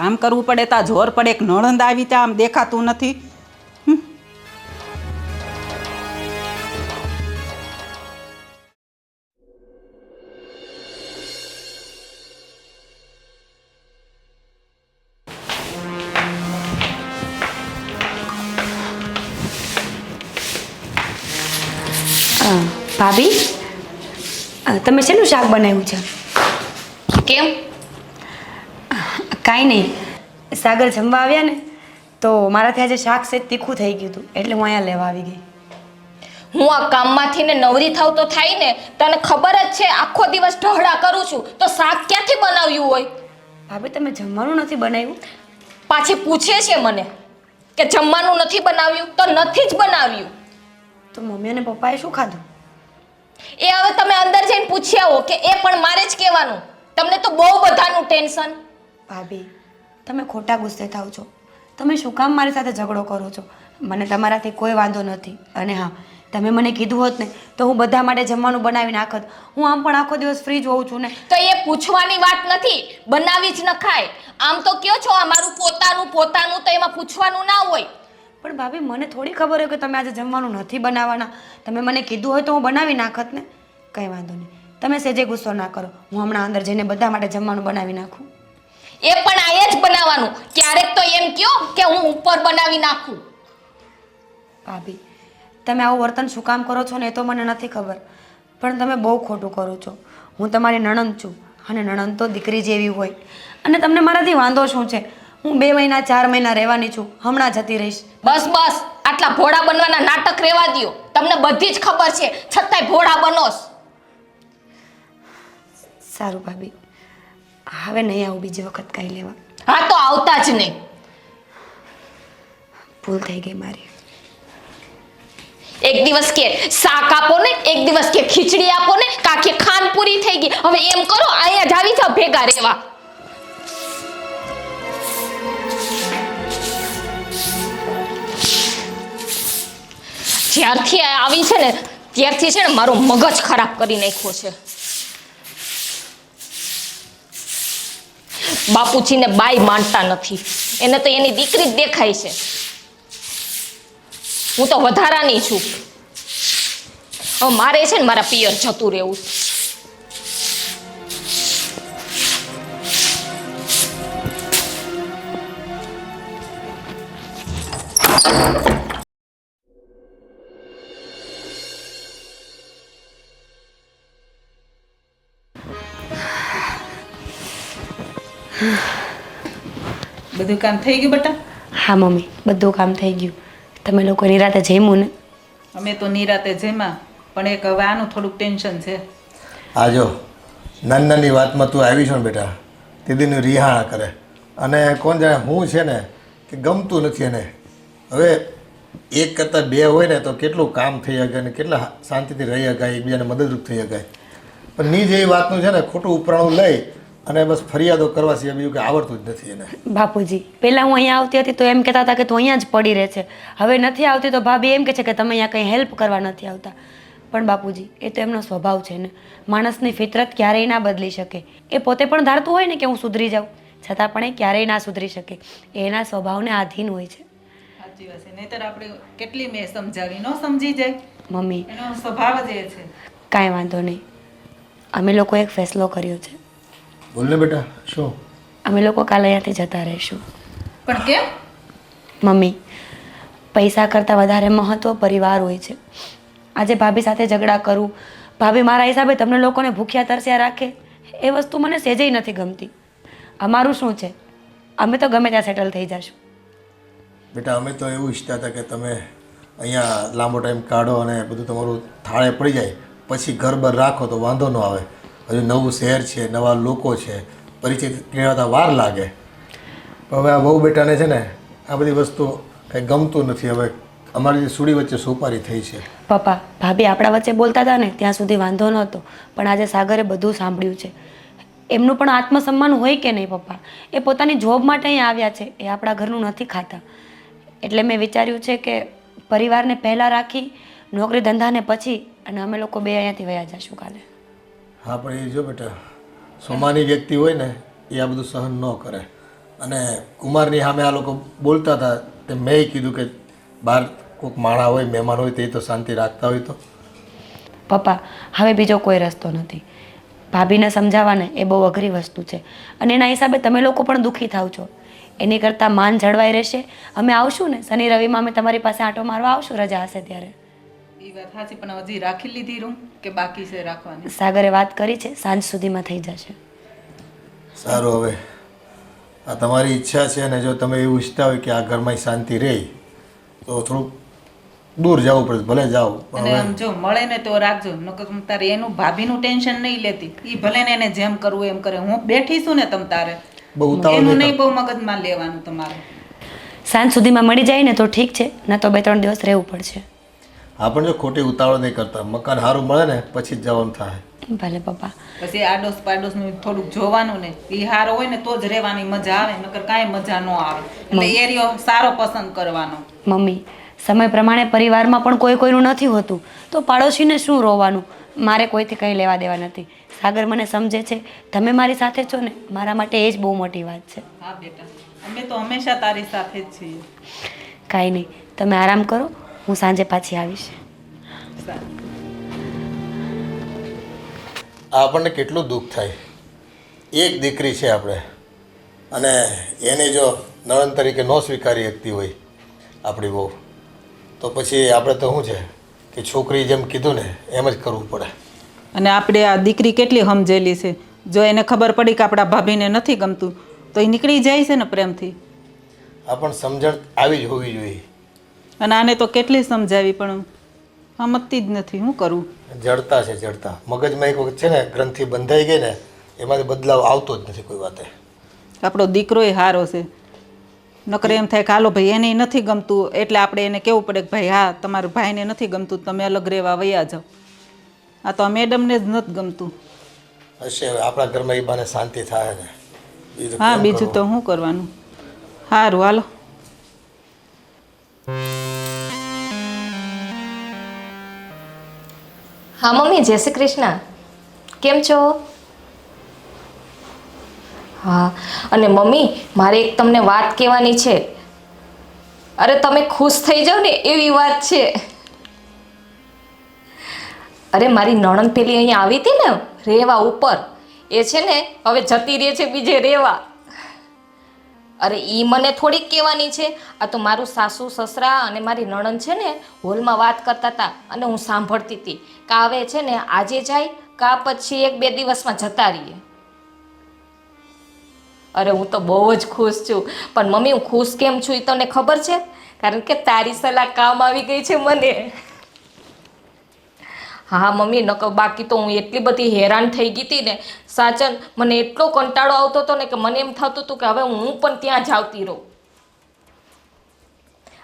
B: કામ કરવું પડે તા જોર પડે. એક નણંદ આવી ત્યાં આમ દેખાતું નથી.
E: ભાભી, તમે શેનું શાક બનાવ્યું છે?
D: કેમ?
E: કાંઈ નહીં, સાગર જમવા આવ્યા ને તો મારાથી આજે શાક સેજ તીખું થઈ ગયું હતું એટલે હું અહીંયા લેવા આવી ગઈ.
D: હું આ કામમાંથી ને નવરી થાવ તો થાય ને, તને ખબર જ છે આખો દિવસ ઢહડા કરું છું તો શાક ક્યાંથી બનાવ્યું હોય?
E: ભાભી તમે જમવાનું નથી બનાવ્યું?
D: પાછી પૂછે છે મને કે જમવાનું નથી બનાવ્યું, તો નથી જ બનાવ્યું.
E: તો મમ્મી અને પપ્પાએ શું ખાધું?
D: એ હવે તમે અંદર જઈને પૂછી આવો કે એ પણ મારે જ કહેવાનું. તમને તો બહુ બધાનું ટેન્શન.
E: ભાભી તમે ખોટા ગુસ્સે થાવ છો. તમે શું કામ મારી સાથે ઝઘડો કરો છો? મને તમારાથી કોઈ વાંધો નથી. અને હા, તમે મને કીધું હોત ને તો હું બધા માટે જમવાનું બનાવી નાખત. હું આમ પણ આખો દિવસ ફ્રી જ હોઉં છું ને.
D: તો એ પૂછવાની વાત નથી, બનાવી જ ન ખાય. આમ તો કયો છો આ મારું પોતાનું તો એમાં પૂછવાનું ના હોય.
E: પણ ભાભી, મને થોડી ખબર હોય કે તમે આજે જમવાનું નથી બનાવવાના. તમે મને કીધું હોય તો હું બનાવી નાખત ને. કંઈ વાંધો નહીં, તમે સેજે ગુસ્સો ના કરો. હું હમણાં અંદર જઈને બધા માટે જમવાનું બનાવી નાખું.
D: એ પણ આયે જ બનાવવાનું. ક્યારેક તો એમ કયો કે હું ઉપર બનાવી નાખું.
E: ભાભી, તમે આવું વર્તન શું કામ કરો છો ને એ તો મને નથી ખબર, પણ તમે બહુ ખોટું કરો છો. હું તમારી નણંદ છું અને નણંદ તો દીકરી જેવી હોય. અને તમને મારાથી વાંધો શું છે? હું 2 મહિના 4 મહિના રહેવાની છું, હમણાં જતી રહીશ.
D: બસ આટલા ભોળા બનવાના નાટક રહેવા દ્યો. તમને બધી જ ખબર છે, છતાંય ભોળા બનોસ.
E: સારું ભાભી, હવે નહીં આવું બીજી વખત કાંઈ લેવા.
D: હા તો આવતા જ નહીં.
E: ભૂલ થઈ ગઈ મારી.
D: એક દિવસ કે શાક આપો ને, એક દિવસ કે ખીચડી આપો ને, કાકે ખાન પૂરી થઈ ગઈ. હવે એમ કરો, અહીંયા જ આવી જાવ ભેગા રહેવા. જ્યારથી આવી છે ને ત્યારથી છે ને મારો મગજ ખરાબ કરી નાખ્યો છે. બાપુજીને બાઈ માનતા નથી, એને તો એની દીકરી જ દેખાય છે. હું તો વધારાની છું. હવે મારે છે ને મારા પિયર જતું રહેવું.
B: બધું કામ થઈ ગયું બેટા?
E: હા મમ્મી, બધું કામ થઈ ગયું. તમે લોકો નિરાતે જમ્યું ને?
B: અમે તો નિરાતે જમ્યા, પણ એક હવે આનું થોડુંક ટેન્શન છે.
A: આ જો નાની વાતમાં તું આવી છો ને બેટા, દીદીનું રિહાણા કરે અને કોણ જાણે હું છે ને કે ગમતું નથી એને. હવે એક કરતાં 2 હોય ને તો કેટલું કામ થઈ શકે ને કેટલા શાંતિથી રહી શકાય, એકબીજાને મદદરૂપ થઈ શકાય. પણ ની જેવી વાતનું છે ને ખોટું ઉપરાણું લઈ અને બસ ફરિયાદો કરવા સિવાય બીજું કંઈ આવડતું જ નથી એને.
E: બાપુજી, પહેલાં હું અહીંયા આવતી હતી તો એમ કહેતા હતા કે તું અહીંયા જ પડી રહે છે. હવે નથી આવતી તો ભાભી એમ કહે છે કે તમે અહીંયા કંઈ હેલ્પ કરવા નથી આવતા. પણ બાપુજી, એ તો એમનો સ્વભાવ છે ને. માણસની ફિતરત ક્યારેય ના બદલી શકે. એ પોતે પણ ધારતું હોય ને કે હું સુધરી જાઉં, છતાં પણ એ ક્યારેય ના સુધરી શકે. એ એના સ્વભાવને આધીન હોય છે.
B: સાચી વાત છે, નહીંતર આપણે કેટલી મેં સમજાવી ન સમજી જાય.
E: મમ્મી,
B: એનો સ્વભાવ જ એ છે.
E: કાંઈ વાંધો નહીં. અમે લોકો એક ફેસલો કર્યો છે.
A: બોલ ને બેટા, શું?
E: અમે લોકો કાલે અહીંયાથી જતા રહીશું.
B: પણ કેમ?
E: મમ્મી, પૈસા કરતાં વધારે મહત્ત્વ પરિવાર હોય છે. આજે ભાભી સાથે ઝઘડા કરું, ભાભી મારા હિસાબે તમને લોકોને ભૂખ્યા તરસ્યા રાખે, એ વસ્તુ મને સહેજેય નથી ગમતી. અમારું શું છે? અમે તો ગમે ત્યાં સેટલ થઈ જશું.
A: બેટા, અમે તો એવું ઈચ્છતા હતા કે તમે અહીંયા લાંબો ટાઈમ કાઢો અને બધું તમારું થાળે પડી જાય, પછી ઘર બર રાખો તો વાંધો ન આવે. હજુ નવું શહેર છે, નવા લોકો છે, પરિચિત કહેવાતા વાર લાગે. પણ હવે આ વહુ બેટાને છે ને આ બધી વસ્તુ કંઈ ગમતું નથી. હવે અમારી જે સુડી વચ્ચે સોપારી થઈ છે.
E: પપ્પા, ભાભી આપણા વચ્ચે બોલતા હતા ને ત્યાં સુધી વાંધો નહોતો, પણ આજે સાગરે બધું સાંભળ્યું છે. એમનું પણ આત્મસન્માન હોય કે નહીં પપ્પા? એ પોતાની જોબ માટે અહીં આવ્યા છે, એ આપણા ઘરનું નથી ખાતા. એટલે મેં વિચાર્યું છે કે પરિવારને પહેલાં રાખી નોકરી ધંધાને પછી, અને અમે લોકો 2 અહીંયાથી વયા જઈશું કાલે.
A: હા, પણ એ જો બેટા, સોમાની વ્યક્તિ હોય ને એ આ બધું સહન ન કરે. અને કુમારની સામે આ લોકો બોલતા હતા તે મેં કીધું કે બહાર કોઈક માણા હોય, મહેમાન હોય તે તો શાંતિ રાખતા હોય તો.
E: પપ્પા, હવે બીજો કોઈ રસ્તો નથી. ભાભીને સમજાવવાને એ બહુ અઘરી વસ્તુ છે, અને એના હિસાબે તમે લોકો પણ દુઃખી થાવ છો. એની કરતાં માન જળવાઈ રહેશે. અમે આવશું ને શનિ રવિમાં, અમે તમારી પાસે આંટો મારવા આવશું રજા હશે ત્યારે.
B: એ વાત સાચી, પણ હજી રાખી લીધી રૂમ કે બાકી છે રાખવાની?
E: સાગરે વાત કરી છે, સાંજ સુધીમાં થઈ જશે.
A: સારું, હવે આ તમારી ઈચ્છા છે અને જો તમે એવું ઈચ્છતા હોય કે આ ઘરમાં શાંતિ રહે તો થોડુંક દૂર જવું પડે, ભલે જાઓ.
B: અને આમ જો મળે ને તો રાખજો, નકર તારે એનું ભાભીનું ટેન્શન નહીં લેતી. એ ભલે ને એને જેમ કરવું એમ કરે, હું બેઠી છું ને તમ તારે.
A: બહુ ઉતાવળ
B: એનું
A: નહીં
B: નહીં બહુ મગજમાં લેવાનું તમારે.
E: સાંજ સુધીમાં મળી જાય ને તો ઠીક છે, ના તો 2-3 દિવસ રહેવું પડશે.
A: હા, પણ જો ખોટી ઉતાવળ નહીં કરતા, મકાન સારું મળે ને પછી જ જવાનું થાય.
E: ભલે પપ્પા.
B: પછી આડોશ પાડોશનું થોડુંક જોવાનું ને એ હારો હોય ને તો જ રહેવાની મજા આવે નકર કાંઈ મજા ન આવે એટલે એરિયો સારો પસંદ કરવાનો.
E: મમ્મી, સમય પ્રમાણે પરિવારમાં પણ કોઈ કોઈનું નથી હોતું, તો પાડોશીને શું રોવાનું? મારે કોઈથી કંઈ લેવા દેવા નથી. સાગર મને સમજે છે, તમે મારી સાથે છો ને, મારા માટે એ જ બહુ મોટી વાત છે.
B: હા બેટા, અમે તો હંમેશા તારી સાથે જ છીએ.
E: કાંઈ નહીં, તમે આરામ કરો, હું સાંજે પાછી આવીશ.
B: સારું.
A: આપણને કેટલું દુઃખ થાય. એક દીકરી છે આપણે, અને એને જો નણંદ તરીકે ન સ્વીકારી શકતી હોય આપણી બહુ, તો પછી આપણે તો શું છે કે છોકરી જેમ કીધું ને એમ જ કરવું પડે.
B: અને આપણે આ દીકરી કેટલી સમજેલી છે, જો એને ખબર પડી કે આપણા ભાભીને નથી ગમતું તો એ નીકળી જાય છે ને પ્રેમથી.
A: આપણને સમજણ આવી જ હોવી જોઈએ.
B: અને આને તો કેટલી સમજાવી પણ સમજતી જ નથી. શું કરું?
A: જડતા છે, જડતા. મગજમાં એક વખત છે ને ગ્રંથિ બંધાઈ ગઈ ને એમાંથી બદલાવ આવતો જ નથી કોઈ વાતે.
B: આપણો દીકરો એ સારો છે, નકર એમ થાય કે હાલો ભાઈ એને નથી ગમતું એટલે આપણે એને કહેવું પડે કે ભાઈ હા તમારા ભાઈને નથી ગમતું તમે અલગ રહેવા વયા જાઓ. આ તો આ મેડમને જ નથી ગમતું.
A: હશે હવે આપણા ઘરમાં એ બાને શાંતિ થાય ને.
B: હા બીજું તો શું કરવાનું. સારું હાલો.
D: હા મમ્મી, જય શ્રી કૃષ્ણ. કેમ છો? હા, અને મમ્મી મારે એક તમને વાત કહેવાની છે. અરે તમે ખુશ થઈ જાઓ ને એવી વાત છે. અરે મારી નણંદ પેલી અહીંયા આવી હતી ને રેવા ઉપર, એ છે ને હવે જતી રહે છે બીજે રેવા. અરે એ મને થોડીક કહેવાની છે, આ તો મારું સાસુ સસરા અને મારી નણંદ છે ને હોલમાં વાત કરતા હતા અને હું સાંભળતી હતી કે હવે છે ને આજે જાય કા પછી 1-2 દિવસમાં જતા રહીએ. અરે હું તો બહુ જ ખુશ છું. પણ મમ્મી હું ખુશ કેમ છું એ તને ખબર છે? કારણ કે તારી સલાહ કામ આવી ગઈ છે મને. હા મમ્મી, નકર બાકી તો હું એટલી બધી હેરાન થઈ ગઈ હતી ને, સાચન મને એટલો કંટાળો આવતો હતો ને કે મને એમ થતું હતું કે હવે હું પણ ત્યાં જ આવતી રહું.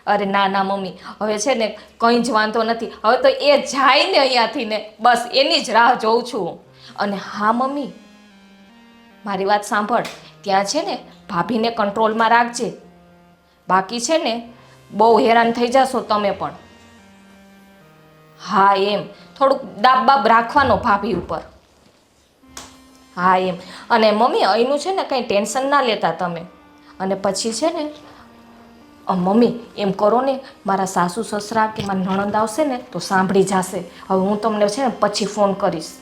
D: અરે ના ના મમ્મી, હવે છે ને કંઈ જ વાંધો નથી. હવે તો એ જાય ને અહીંયાથી ને બસ એની જ રાહ જોઉં છું. અને હા મમ્મી, મારી વાત સાંભળ, ત્યાં છે ને ભાભીને કંટ્રોલમાં રાખજે. બાકી છે ને બહુ હેરાન થઈ જશો તમે પણ. હા એમ થોડુંક દાબ બાબ રાખવાનો ભાભી ઉપર. હા એમ. અને મમ્મી અહીંનું છે ને કંઈ ટેન્શન ના લેતા તમે. અને પછી છે ને મમ્મી એમ કરો ને, મારા સાસુ સસરા કે મારી નણંદ આવશે ને તો સાંભળી જશે. હવે હું તમને છે ને પછી ફોન કરીશ.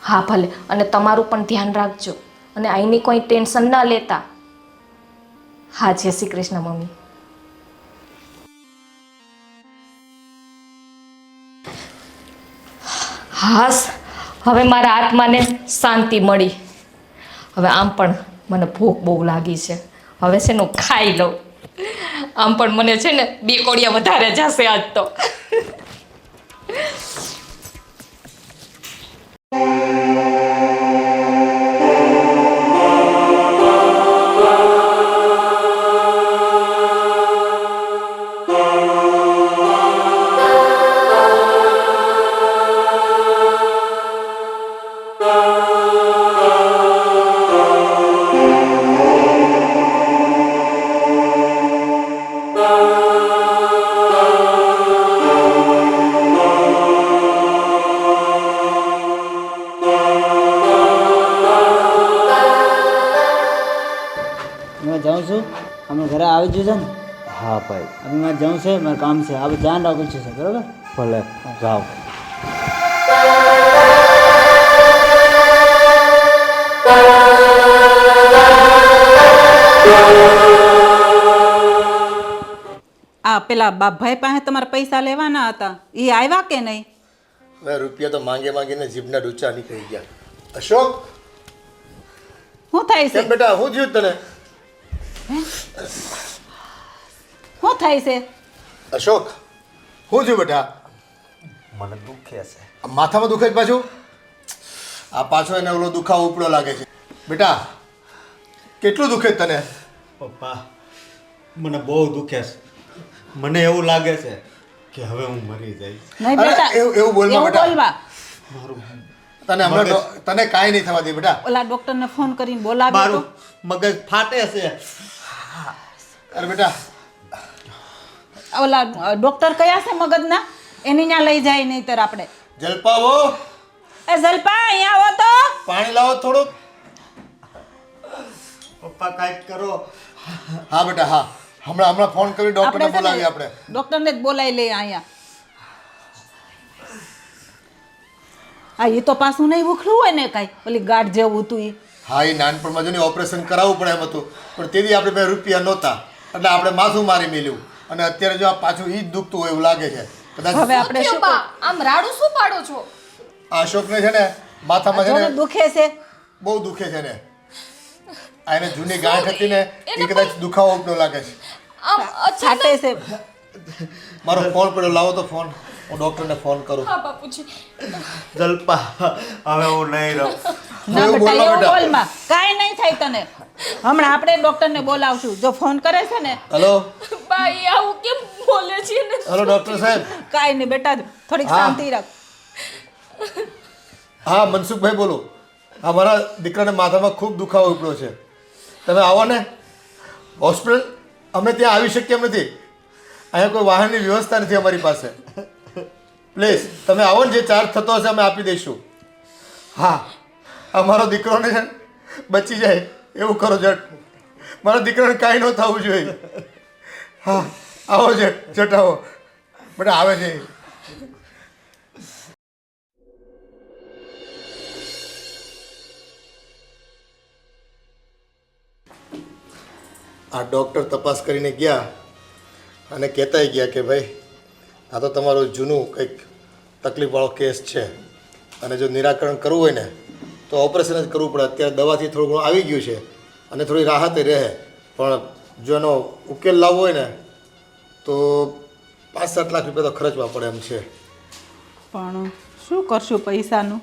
D: હા ભલે. અને તમારું પણ ધ્યાન રાખજો અને અહીંની કોઈ ટેન્શન ના લેતા. હા, જય શ્રી કૃષ્ણ મમ્મી. હાસ, હવે મારા આત્માને શાંતિ મળી. હવે આમ પણ મને ભૂખ બહુ લાગી છે. હવે છે ને હું ખાઈ લઉં. આમ પણ મને છે ને 2 કોડિયા વધારે જશે આજ તો.
G: मैं जाऊँ છું અમે ઘરે આવી જજો ને.
C: હા ભાઈ.
G: અભી મારે જાઉં છે, મારે કામ છે. આપણે ધ્યાન રાખવું છે બરાબર?
C: ભલે જાઓ.
B: આ પેલા બાપભાઈ પાસે તમારે પૈસા લેવાના હતા એ આવ્યા કે નહીં?
A: હવે રૂપિયા તો માંગે માંગીને જીભના ડૂચા નીકળી ગયા. અશોક,
B: શું થાય છે?
A: કેમ બેટા, શું થયું તને?
B: શું થાય છે?
A: અશોક, શું થયું બેટા?
C: મને દુખે છે.
A: આ માથામાં દુખે છે પાછું? આ પાછો એને ઓલો દુખાવો ઉપડો લાગે છે. બેટા, કેટલું દુખે છે તને?
C: પપ્પા, મને બહુ દુખે છે. મને એવું લાગે છે કે હવે હું મરી જઈશ.
B: નહીં
A: અરે,
B: બેટા,
A: એવું બોલમાં
B: એવું
A: બેટા.
B: બોલવા.
A: તને હમણાં તને કાંઈ નહીં થવા દે બેટા.
B: ઓલા ડૉક્ટરને ફોન કરીને બોલાવ્યો
C: મારું
B: તો
C: મગજ ફાટે છે.
A: અરે બેટા
B: ઓલા ડૉક્ટર કયા છે મગજના એની ત્યાં લઈ જાય નહીંતર આપણે.
A: જલપાવો
B: એ જલપા અહીંયા આવો તો.
A: પાણી લાવો થોડુંક.
C: પપ્પા કાંઈક કરો.
A: હા બેટા હા, હમણાં ફોન કરી ડૉક્ટરને
B: આપણે છે
A: બોલાવીએ
B: ને
A: આપણે.
B: ડૉક્ટરને જ બોલાવી લઈએ અહીંયા. હા એ તો પાછું નહીં ઉખલું હોય ને કાંઈ ઓલી ગાંઠ જેવું હતું એ.
A: હા એ નાનપણમાં જો ને ઓપરેશન કરાવવું પડે એમ હતું, પણ તેથી આપણે પાસે રૂપિયા નહોતા એટલે આપણે માથું મારી મેલ્યું, અને અત્યારે જો આ પાછું ઈ જ દુખતું હોય એવું લાગે છે. કદાચ
B: હવે આપણે શું
D: બા આમ રાડું શું પાડો છો?
A: આ અશોકને છે ને માથામાં છે
B: જોને
A: ને
B: દુખે છે.
A: બહુ દુખે છે ને. આ એને જૂની ગાંઠ હતી ને એ કદાચ દુખાવો ઉપડો લાગે છે.
D: આમ
B: છાટે છે.
A: મારો ફોન પડ્યો, લાવો તો ફોન, હું ડૉક્ટરને ફોન કરું.
D: હા બાપુજી.
C: જલપા હવે હું નહીં રહું.
B: ના
A: એવું
B: બેટા
A: બોલો
B: એવું
A: બેટા.
B: બોલમાં કાંઈ નહીં થાય તને. હમણાં આપણે ડૉક્ટરને બોલાવશું. જો ફોન કરે છે ને
A: હલો
D: બા એ આવું કેમ બોલે છે ને?
A: હલો ડૉક્ટર સાહેબ.
B: કાંઈ નહીં બેટા થોડીક
A: હા.
B: શાંતિ રાખ.
A: હા મનસુખભાઈ બોલો. હા મારા દીકરાને માથામાં ખૂબ દુખાવો ઉપડ્યો છે, તમે આવો ને હોસ્પિટલ. અમે ત્યાં આવી શકીએ એમ નથી, અહીંયા કોઈ વાહનની વ્યવસ્થા નથી અમારી પાસે. પ્લીઝ તમે આવો ને, જે ચાર્જ થતો હશે અમે આપી દઈશું. હા અમારો દીકરોને છે ને બચી જાય એવું કરો જટ. મારા દીકરાને કાંઈ ન થવું જોઈએ. હા આવો જટ આવો બેટા. આવે છે આ ડૉક્ટર તપાસ કરીને ગયા અને કહેતાય ગયા કે ભાઈ આ તો તમારું જૂનું કંઈક તકલીફવાળો કેસ છે, અને જો નિરાકરણ કરવું હોય ને તો ઓપરેશન જ કરવું પડે. અત્યારે દવાથી થોડું ઘણું આવી ગયું છે અને થોડી રાહતે રહે, પણ જો એનો ઉકેલ લાવવો હોય ને તો 5-7 લાખ રૂપિયા તો ખર્ચવા પડે એમ છે.
B: પણ શું કરશું પૈસાનું?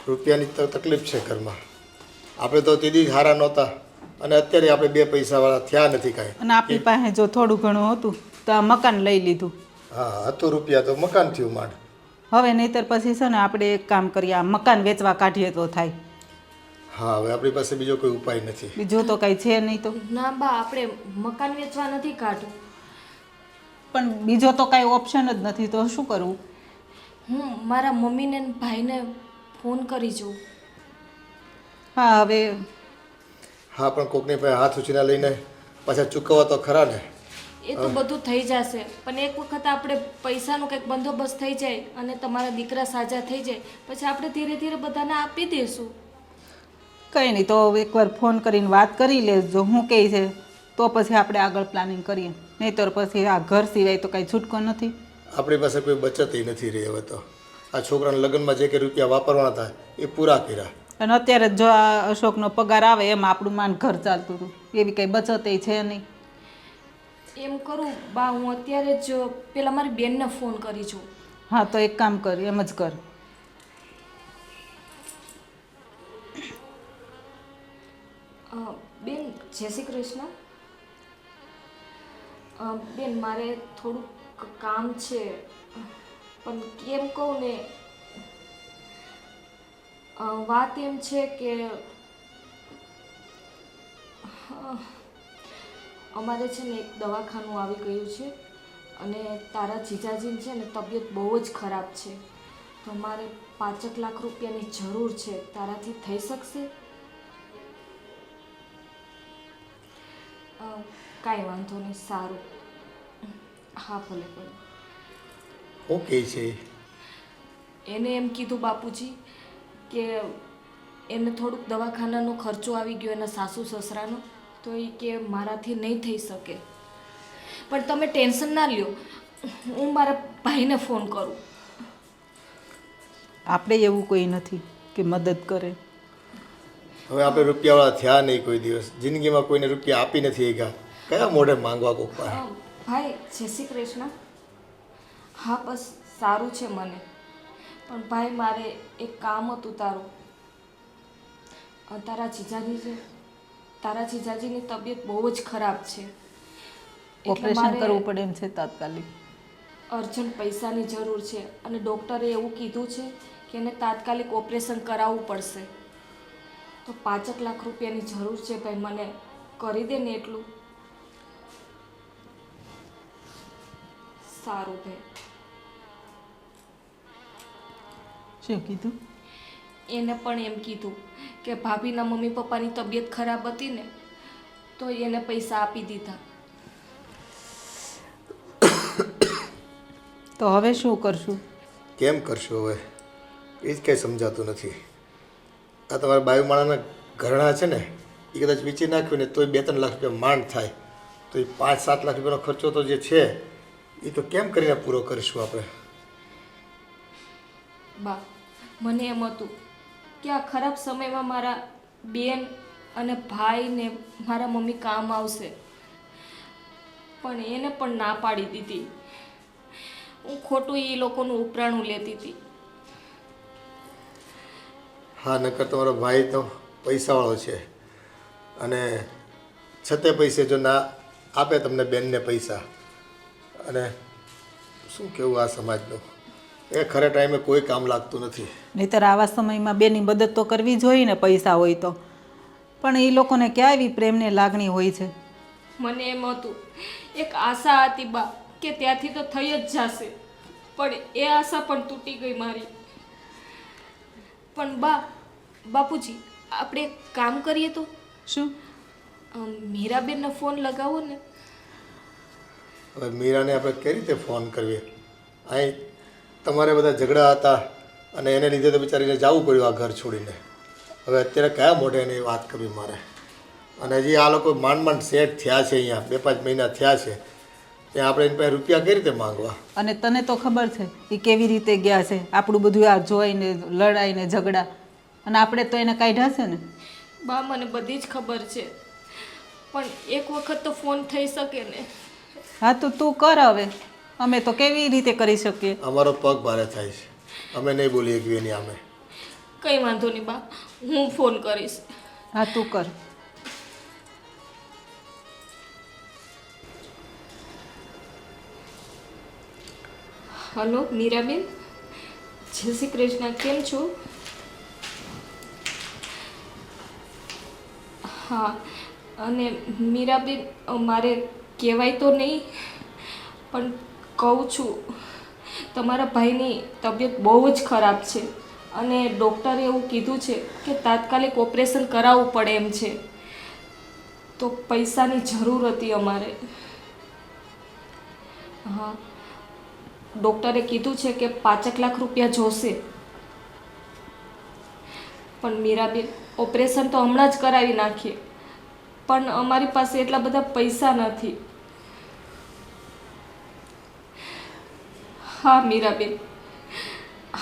A: રૂપિયાની તો તકલીફ છે ઘરમાં. આપણે તો તેથી જ હારા નહોતા, અને અત્યારે આપણે 2 પૈસાવાળા થયા નથી કાંઈ.
B: અને આપણી પાસે જો થોડું ઘણું હતું તો આ મકાન લઈ લીધું.
A: હા હતું રૂપિયા તો મકાન થયું માંડ.
B: હવે નહીંતર પછી છે ને આપણે એક કામ કરીએ, આ મકાન વેચવા કાઢીએ તો થાય.
A: હા હવે આપણી પાસે બીજો કોઈ ઉપાય નથી.
B: બીજું તો કાંઈ છે નહીં તો.
D: ના બા આપણે મકાન વેચવા નથી કાઢવું.
B: પણ બીજો તો કાંઈ ઓપ્શન જ નથી, તો શું કરવું?
D: હું મારા મમ્મીને ને ભાઈને ફોન કરી જોઉં.
B: હા હવે
A: હા પણ કોકની પાસે હાથ ઉછીના લઈને પાછા ચૂકવવા તો ખરા ને.
D: એ તો બધું થઈ જશે, પણ એક વખત આપણે પૈસાનો કંઈક બંદોબસ્ત થઈ જાય અને તમારા દીકરા સાજા થઈ જાય પછી આપણે ધીરે ધીરે બધાને આપી દઈશું.
B: કંઈ નહીં, તો એકવાર ફોન કરીને વાત કરી લેજો હું કહે છે તો પછી આપણે આગળ પ્લાનિંગ કરીએ. નહીંતર પછી આ ઘર સિવાય તો કાંઈ છૂટકો નથી.
A: આપણી પાસે કોઈ બચત નથી રહી હવે તો. આ છોકરાના લગ્નમાં જે કે રૂપિયા વાપરવાના હતા એ પૂરા કર્યા,
B: અને અત્યારે જો આ અશોકનો પગાર આવે એમ આપણું માન ઘર ચાલતું હતું, એવી કંઈ બચત છે નહીં.
D: એમ કરું બા, હું અત્યારે જ પેલા મારી બેનને ફોન કરી છું.
B: હા તો એક કામ કર, એમ જ કર.
D: બેન જય શ્રી કૃષ્ણ. બેન મારે થોડુંક કામ છે, પણ કેમ કહું ને, વાત એમ છે કે અમારે છે ને એક દવાખાનું આવી ગયું છે અને તારા જીજાજીની છે ને તબિયત બહુ જ ખરાબ છે, તો મારે 5 લાખ રૂપિયાની જરૂર છે. તારાથી થઈ શકશે? કાંઈ વાંધો નહીં, સારું. હા ભલે ભલે.
A: ઓકે છે.
D: એને એમ કીધું બાપુજી કે એને થોડુંક દવાખાનાનો ખર્ચો આવી ગયો એના સાસુ સસરાનો, તો એ કે મારાથી નહીં થઈ શકે. પણ તમે ટેન્શન ના લ્યો, હું મારા ભાઈને ફોન કરું.
B: આપણે એવું કોઈ નથી કે મદદ કરે.
A: હવે આપણે રૂપિયાવાળા થયા નહીં કોઈ દિવસ, જિંદગીમાં કોઈને રૂપિયા આપી નથી ગયા, કયા મોઢે માંગવા કોક પાસે.
D: ભાઈ જય શ્રી કૃષ્ણ. હા બસ સારું છે મને, પણ ભાઈ મારે એક કામ હતું તારું. તારા જીજાજીની તબિયત બહુ જ ખરાબ છે, એટલે
B: ઓપરેશન
D: મારે
B: કરવું પડે એમ છે તાત્કાલિક.
D: અર્જન્ટ પૈસાની જરૂર છે અને ડૉક્ટરે એવું કીધું છે કે એને તાત્કાલિક ઓપરેશન કરાવવું પડશે. તો 5 લાખ રૂપિયાની જરૂર છે ભાઈ, મને કરી દે ને એટલું. સારું ભાઈ.
B: શું કીધું?
D: એને પણ એમ કીધું કે ભાભીના મમ્મી પપ્પાની તબિયત ખરાબ હતી ને તો એને પૈસા આપી દીધા.
B: તો હવે શું કરશું?
A: કેમ કરશો હવે એ જ કંઈ સમજાતું નથી. આ તમારા બાયુમાળાના ઘરણા છે ને એ કદાચ વેચી નાખ્યું ને તોય 2-3 લાખ રૂપિયા માંડ થાય, તો એ 5-7 લાખ રૂપિયાનો ખર્ચો તો જે છે એ તો કેમ કરીને પૂરો કરીશું આપણે?
D: બા, મને એમ હતું કે આ ખરાબ સમયમાં મારા બેન અને ભાઈ ને મારા મમ્મી કામ આવશે, પણ એને પણ ના પાડી દીધી. હું ખોટું એ લોકોનું ઉપરાણું લેતી હતી.
A: હા, નકર તમારો ભાઈ તો પૈસાવાળો છે અને છતે પૈસે જો ના આપે તમને બેનને પૈસા, અને શું કહેવું આ સમાજનું, એ ખરા ટાઈમે કોઈ કામ લાગતું નથી.
B: નહીંતર આવા સમયમાં બેની મદદ તો કરવી જોઈએ ને, પૈસા હોય તો. પણ એ લોકોને ક્યાં એવી પ્રેમની લાગણી હોય છે?
D: મને એમ હતું, એક આશા હતી બા કે ત્યાંથી તો થઈ જ જશે, પણ એ આશા પણ તૂટી ગઈ મારી. પણ બાપુજી, આપણે એક કામ કરીએ તો?
B: શું?
D: મીરાબેનનો ફોન લગાવો ને.
A: હવે મીરાને આપણે કઈ રીતે ફોન કરીએ? અહીં તમારે બધા ઝઘડા હતા અને એને લીધે તો બિચારીને જવું પડ્યું આ ઘર છોડીને. હવે અત્યારે કયા મોઢે એની વાત કરવી મારે? અને હજી આ લોકો માંડ સેટ થયા છે, અહીંયા 2-5 મહિના થયા છે, ત્યાં આપણે એની પાસે રૂપિયા કઈ રીતે માંગવા?
B: અને તને તો ખબર છે એ કેવી રીતે ગયા છે, આપણું બધું આ જોઈને લડાઈને ઝઘડા, અને આપણે તો એને કાઢ્યા છે ને.
D: બા, મને બધી જ ખબર છે, પણ એક વખત તો ફોન થઈ શકે ને.
B: હા, તો તું કર હવે. અમે તો કેવી રીતે કરી શકીએ?
A: અમારો પગ ભારે થાય છે, અમે નહીં બોલી શકીએ એની સામે.
D: કંઈ વાંધો નહીં બા, હું ફોન કરીશ.
B: હા, તું કર.
D: હલો મીરાબેન, જય શ્રી કૃષ્ણ, કેમ છો? હા, અને મીરાબેન, મારે કહેવાય તો નહીં પણ કહું છું, તમારા ભાઈની તબિયત બહુ જ ખરાબ છે અને ડૉક્ટરે એવું કીધું છે કે તાત્કાલિક ઓપરેશન કરાવવું પડે એમ છે. તો પૈસાની જરૂર હતી અમારે. હા, ડૉક્ટરે કીધું છે કે 5 લાખ રૂપિયા જોશે. પણ મીરાબેન, ઓપરેશન તો હમણાં જ કરાવી નાખીએ, પણ અમારી પાસે એટલા બધા પૈસા નથી. હા મીરાબેન,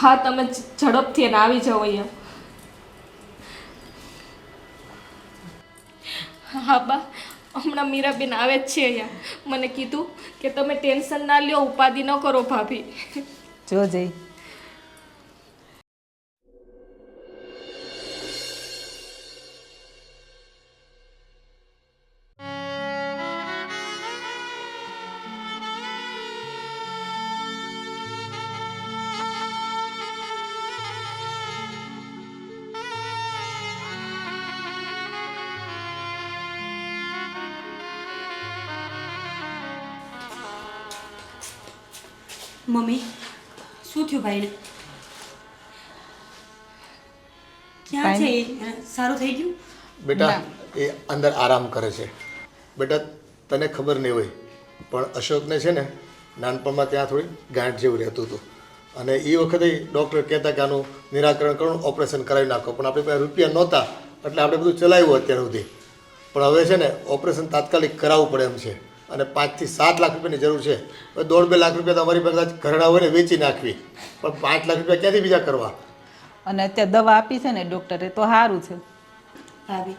D: હા, તમે ઝડપથી એને આવી જાઓ અહીંયા. હા બા, હમણાં મીરાબેન આવે જ છે અહીંયા. મને કીધું કે તમે ટેન્શન ના લ્યો, ઉપાધિ ન કરો ભાભી.
B: જોજે.
E: મમ્મી, શું થયું ભાઈને? ક્યાં છે એ? સારું થઈ ગયું?
A: બેટા એ અંદર આરામ કરે છે. બેટા તને ખબર નહીં હોય પણ અશોકને છે ને નાનપણમાં ત્યાં થોડી ગાંઠ જેવું રહેતું હતું, અને એ વખતે ડૉક્ટર કહેતા કે આનું નિરાકરણ કરવાનું, ઓપરેશન કરાવી નાખો, પણ આપણી પાસે રૂપિયા નહોતા એટલે આપણે બધું ચલાવ્યું અત્યાર સુધી. પણ હવે છે ને ઓપરેશન તાત્કાલિક કરાવવું પડે એમ છે, અને 5 થી 7 લાખ રૂપિયાની જરૂર છે. હવે 1.5-2 લાખ રૂપિયા તો અમારી પાસે ઘરડા હોય ને વેચી નાખવી, પણ 5 લાખ રૂપિયા ક્યાંથી બીજા કરવા?
B: અને અત્યારે દવા આપી છે ને ડૉક્ટરે, તો સારું છે.
E: ભાભી,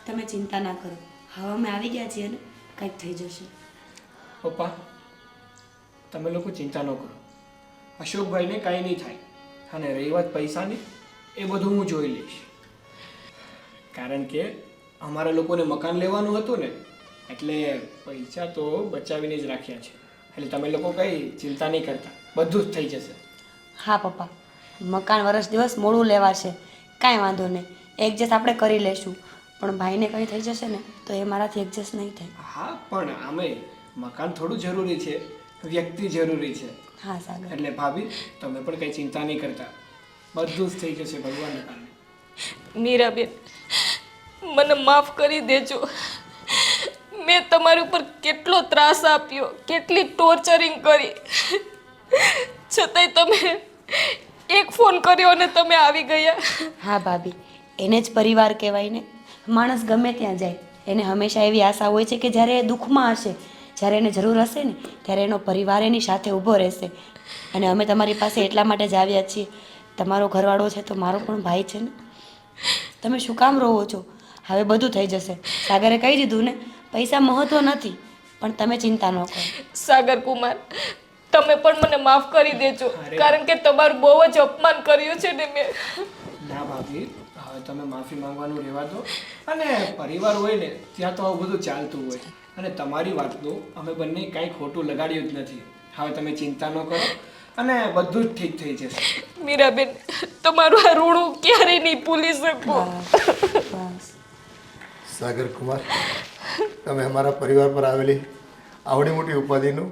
E: તમે ચિંતા ના કરો, હવે અમે આવી ગયા છીએ ને, કંઈક થઈ જશે.
F: પપ્પા, તમે લોકો ચિંતા ન કરો, અશોકભાઈને કાંઈ નહીં થાય. અને રહી વાત પૈસાની, એ બધું હું જોઈ લઈશ. કારણ કે અમારા લોકોને મકાન લેવાનું હતું ને, એટલે પૈસા તો બચાવીને જ રાખ્યા છે. એટલે તમે લોકો કંઈ ચિંતા નહીં કરતા, બધું જ થઈ જશે.
E: હા પપ્પા, મકાન વર્ષ દિવસ મોડું લેવાશે, કાંઈ વાંધો નહીં, એડજસ્ટ આપણે કરી લેશું. પણ ભાઈને કંઈ થઈ જશે ને તો એ મારાથી એડજસ્ટ નહીં થાય.
F: હા, પણ આમે મકાન થોડું જરૂરી છે, વ્યક્તિ જરૂરી છે.
E: હા સાગર.
F: એટલે ભાભી તમે પણ કંઈ ચિંતા નહીં કરતા, બધું જ થઈ જશે ભગવાનના કારણે.
D: મીરાબેન, મને માફ કરી દેજો. મેં તમારી ઉપર કેટલો ત્રાસ આપ્યો, કેટલી ટોર્ચરિંગ કરી, છતાંય તમે એક ફોન કર્યો અને તમે આવી ગયા.
E: હા ભાભી, એને જ પરિવાર કહેવાય ને. માણસ ગમે ત્યાં જાય, એને હંમેશા એવી આશા હોય છે કે જ્યારે એ દુઃખમાં હશે, જ્યારે એને જરૂર હશે ને ત્યારે એનો પરિવાર એની સાથે ઊભો રહેશે. અને અમે તમારી પાસે એટલા માટે જ આવ્યા છીએ, તમારો ઘરવાળો છે તો મારો પણ ભાઈ છે ને. તમે શું કામ રહો છો? હવે બધું થઈ જશે. સાગરે કહી દીધું ને, પૈસા મહત્વ નથી, પણ તમે ચિંતા ન કરો.
D: સાગર કુમાર, તમે પણ મને માફ કરી દેજો, કારણ કે તમારું બહુ જ અપમાન કર્યું છે ને મેં.
F: ના ભાભી, હવે તમે માફી માંગવાનું રહેવા દો. અને પરિવાર હોય ને ત્યાં તો આવું બધું ચાલતું હોય, અને તમારી વાતનું અમે બંને કાંઈ ખોટું લગાડ્યું જ નથી. હવે તમે ચિંતા ન કરો અને બધું જ ઠીક થઈ જશે.
D: મીરાબેન, તમારું આ ઋણ ક્યારેય નહીં ભૂલી શકો.
E: બસ.
A: સાગર કુમાર, તમે અમારા પરિવાર પર આવેલી આવડી મોટી ઉપાધિનું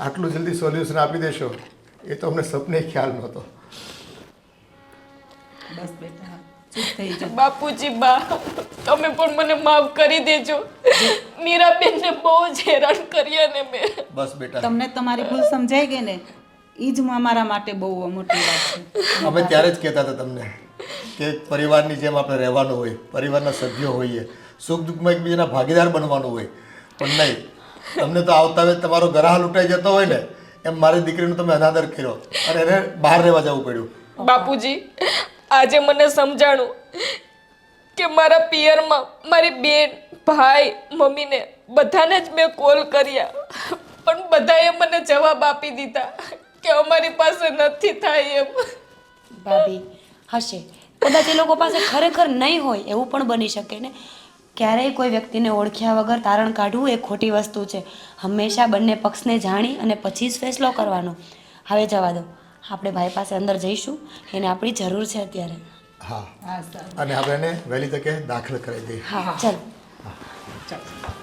A: આટલું જલ્દી સોલ્યુશન આપી દેશો એ તો અમને સપને ખ્યાલ નહોતો.
B: બસ બેટા, ચૂપ થઈ જાઓ.
D: બાપુજી, બા, તમે પણ મને માફ કરી દેજો. મીરાબેનને બહુ જ હેરાન કર્યા ને મેં.
A: બસ બેટા,
B: તમને તમારી ભૂલ સમજાઈ ગઈ ને, એ જ અમારા માટે બહુ મોટી વાત છે.
A: અમે ત્યારે જ કહેતા હતા તમને કે પરિવારની જેમ આપણે રહેવાનું હોય, પરિવારના સભ્યો હોઈએ, સુખ દુઃખમાં એકબીજાના ભાગીદાર બનવાનું હોય. પણ નહીં, તમને તો આવતા વેત તમારો ગરાહ લૂંટાઈ જતો હોય ને એમ મારી દીકરીનું તમે અનાદર કર્યો અને એને બહાર રહેવા જવું પડ્યું.
D: બાપુજી, આજે મને સમજાણું કે મારા પિયરમાં મારી બેન, ભાઈ, મમ્મીને બધાને જ મેં કોલ કર્યા, પણ બધાએ મને જવાબ આપી દીધા કે અમારી પાસે નથી થાય એમ.
E: ભાભી, હશે કદાચ એ લોકો પાસે ખરેખર નહીં હોય એવું પણ બની શકે ને. ક્યારેય કોઈ વ્યક્તિને ઓળખ્યા વગર તારણ કાઢવું એ ખોટી વસ્તુ છે. હંમેશા બંને પક્ષને જાણી અને પછી જ ફેસલો કરવાનો. હવે જવા દો, આપણે ભાઈ પાસે અંદર જઈશું, એને આપણી જરૂર છે અત્યારે.
A: હા, અને આપણે એને વહેલી તકે દાખલ કરાવી દઈએ.
E: હા ચાલો.
F: ચાલો.